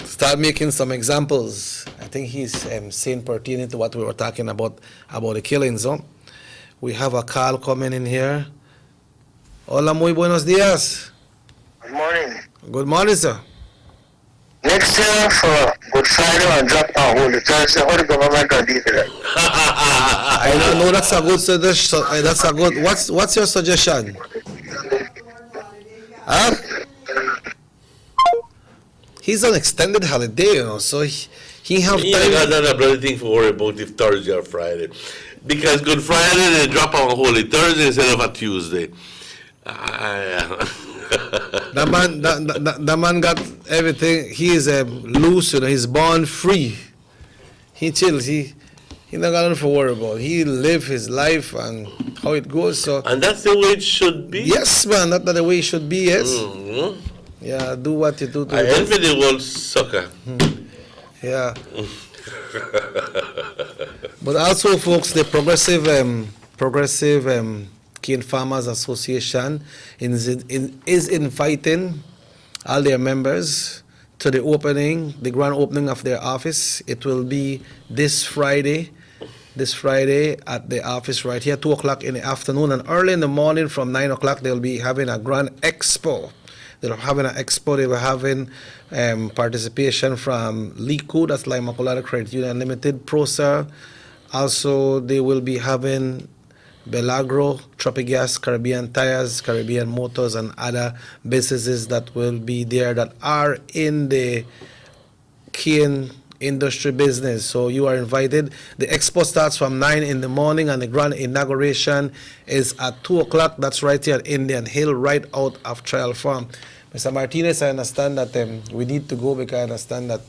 Start making some examples. I think he's saying pertaining to what we were talking about the killings. We have a call coming in here. Hola, muy buenos días. Good morning. Good morning, sir. Next year for Good Friday and drop our Holy Thursday, how the government can do that? I don't know. That's a good suggestion. That's a good. What's your suggestion? Huh? He's on extended holiday, so he have time. Yeah, that's a bloody thing for worry about if Thursday or Friday, because Good Friday they drop on Holy Thursday instead of a Tuesday. The man got everything. He is loose, he's born free. He chills. He not got nothing to worry about. He live his life and how it goes. So. And that's the way it should be. Yes, man. That's the way it should be. Yes. Mm-hmm. Yeah. Do what you do. I envy the World Soccer. Yeah. But also, folks, the progressive Cane Farmers Association is inviting all their members to the grand opening of their office. It will be this Friday at the office right here, 2 o'clock in the afternoon, and early in the morning from 9 o'clock they'll be having a grand expo. They were having participation from LICU, that's La Immaculada Credit Union Limited, ProSer. Also, they will be having Belagro, Tropigas, Caribbean Tires, Caribbean Motors, and other businesses that will be there that are in the cane industry business. So you are invited. The expo starts from 9 in the morning and the grand inauguration is at 2 o'clock. That's right here at Indian Hill, right out of Trial Farm. Mr. Martinez, I understand that we need to go because I understand that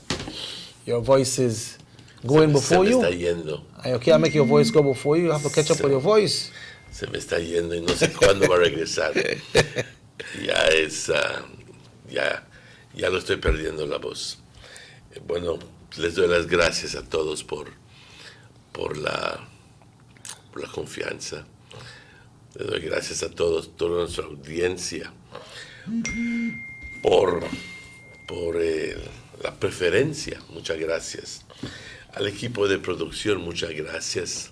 your voice is going before you. Se me está yendo. Okay, I'll make your voice go before you. You have to catch up with your voice. Se me está yendo y no sé cuándo va a regresar. Ya lo estoy perdiendo la voz. Bueno, les doy las gracias a todos por la confianza. Les doy gracias a toda nuestra audiencia por la preferencia. Muchas gracias. Al equipo de producción, muchas gracias.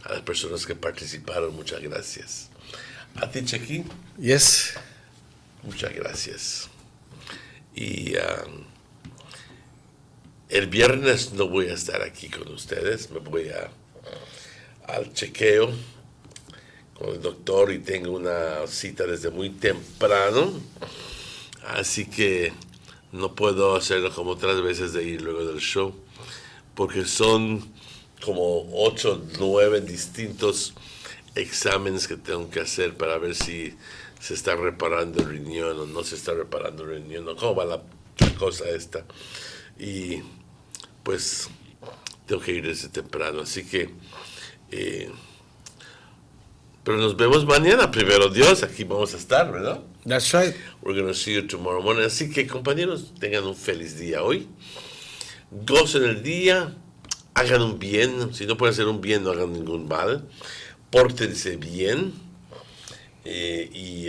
A las personas que participaron, muchas gracias. A ti, Chequi. Yes. Muchas gracias. Y el viernes no voy a estar aquí con ustedes. Me voy al chequeo con el doctor y tengo una cita desde muy temprano. Así que no puedo hacerlo como otras veces de ir luego del show, porque son como 8 o 9 distintos exámenes que tengo que hacer para ver si se está reparando el riñón o no se está reparando el riñón, o cómo va la cosa esta. Y pues tengo que ir desde temprano, así que pero nos vemos mañana, primero Dios, aquí vamos a estar, ¿verdad? That's right. We're going to see you tomorrow morning. Así que, compañeros, tengan un feliz día hoy. Gocen el día, hagan un bien. Si no pueden hacer un bien, no hagan ningún mal. Pórtense bien y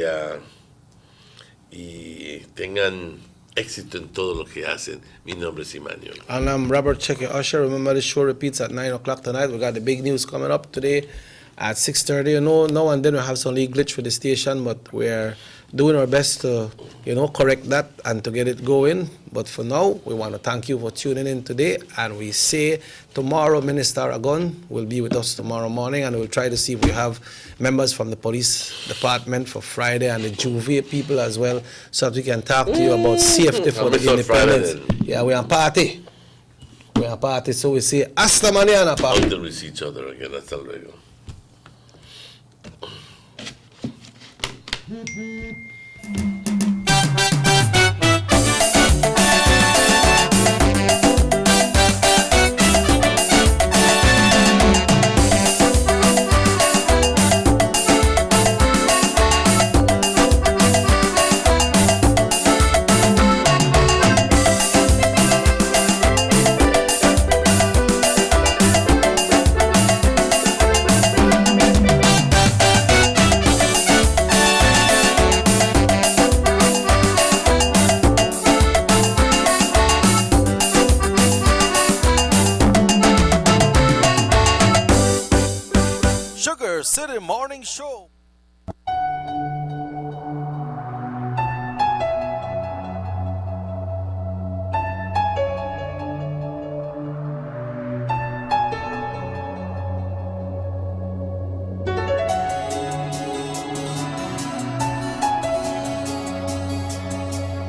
tengan éxito en todo lo que hacen. Mi nombre es Emmanuel. And I'm Robert Cheque Usher. Remember, the show repeats at 9 o'clock tonight. We got the big news coming up today at 6:30. No, and then we have some league glitch for the station, but we're doing our best to, correct that and to get it going. But for now, we want to thank you for tuning in today. And we say tomorrow, Minister Agon will be with us tomorrow morning, and we'll try to see if we have members from the police department for Friday and the Juve people as well, so that we can talk to you about safety for the independence. Yeah, we're on party. We're on party, so we say hasta mañana, Papa. Until we see each other again. Hasta luego.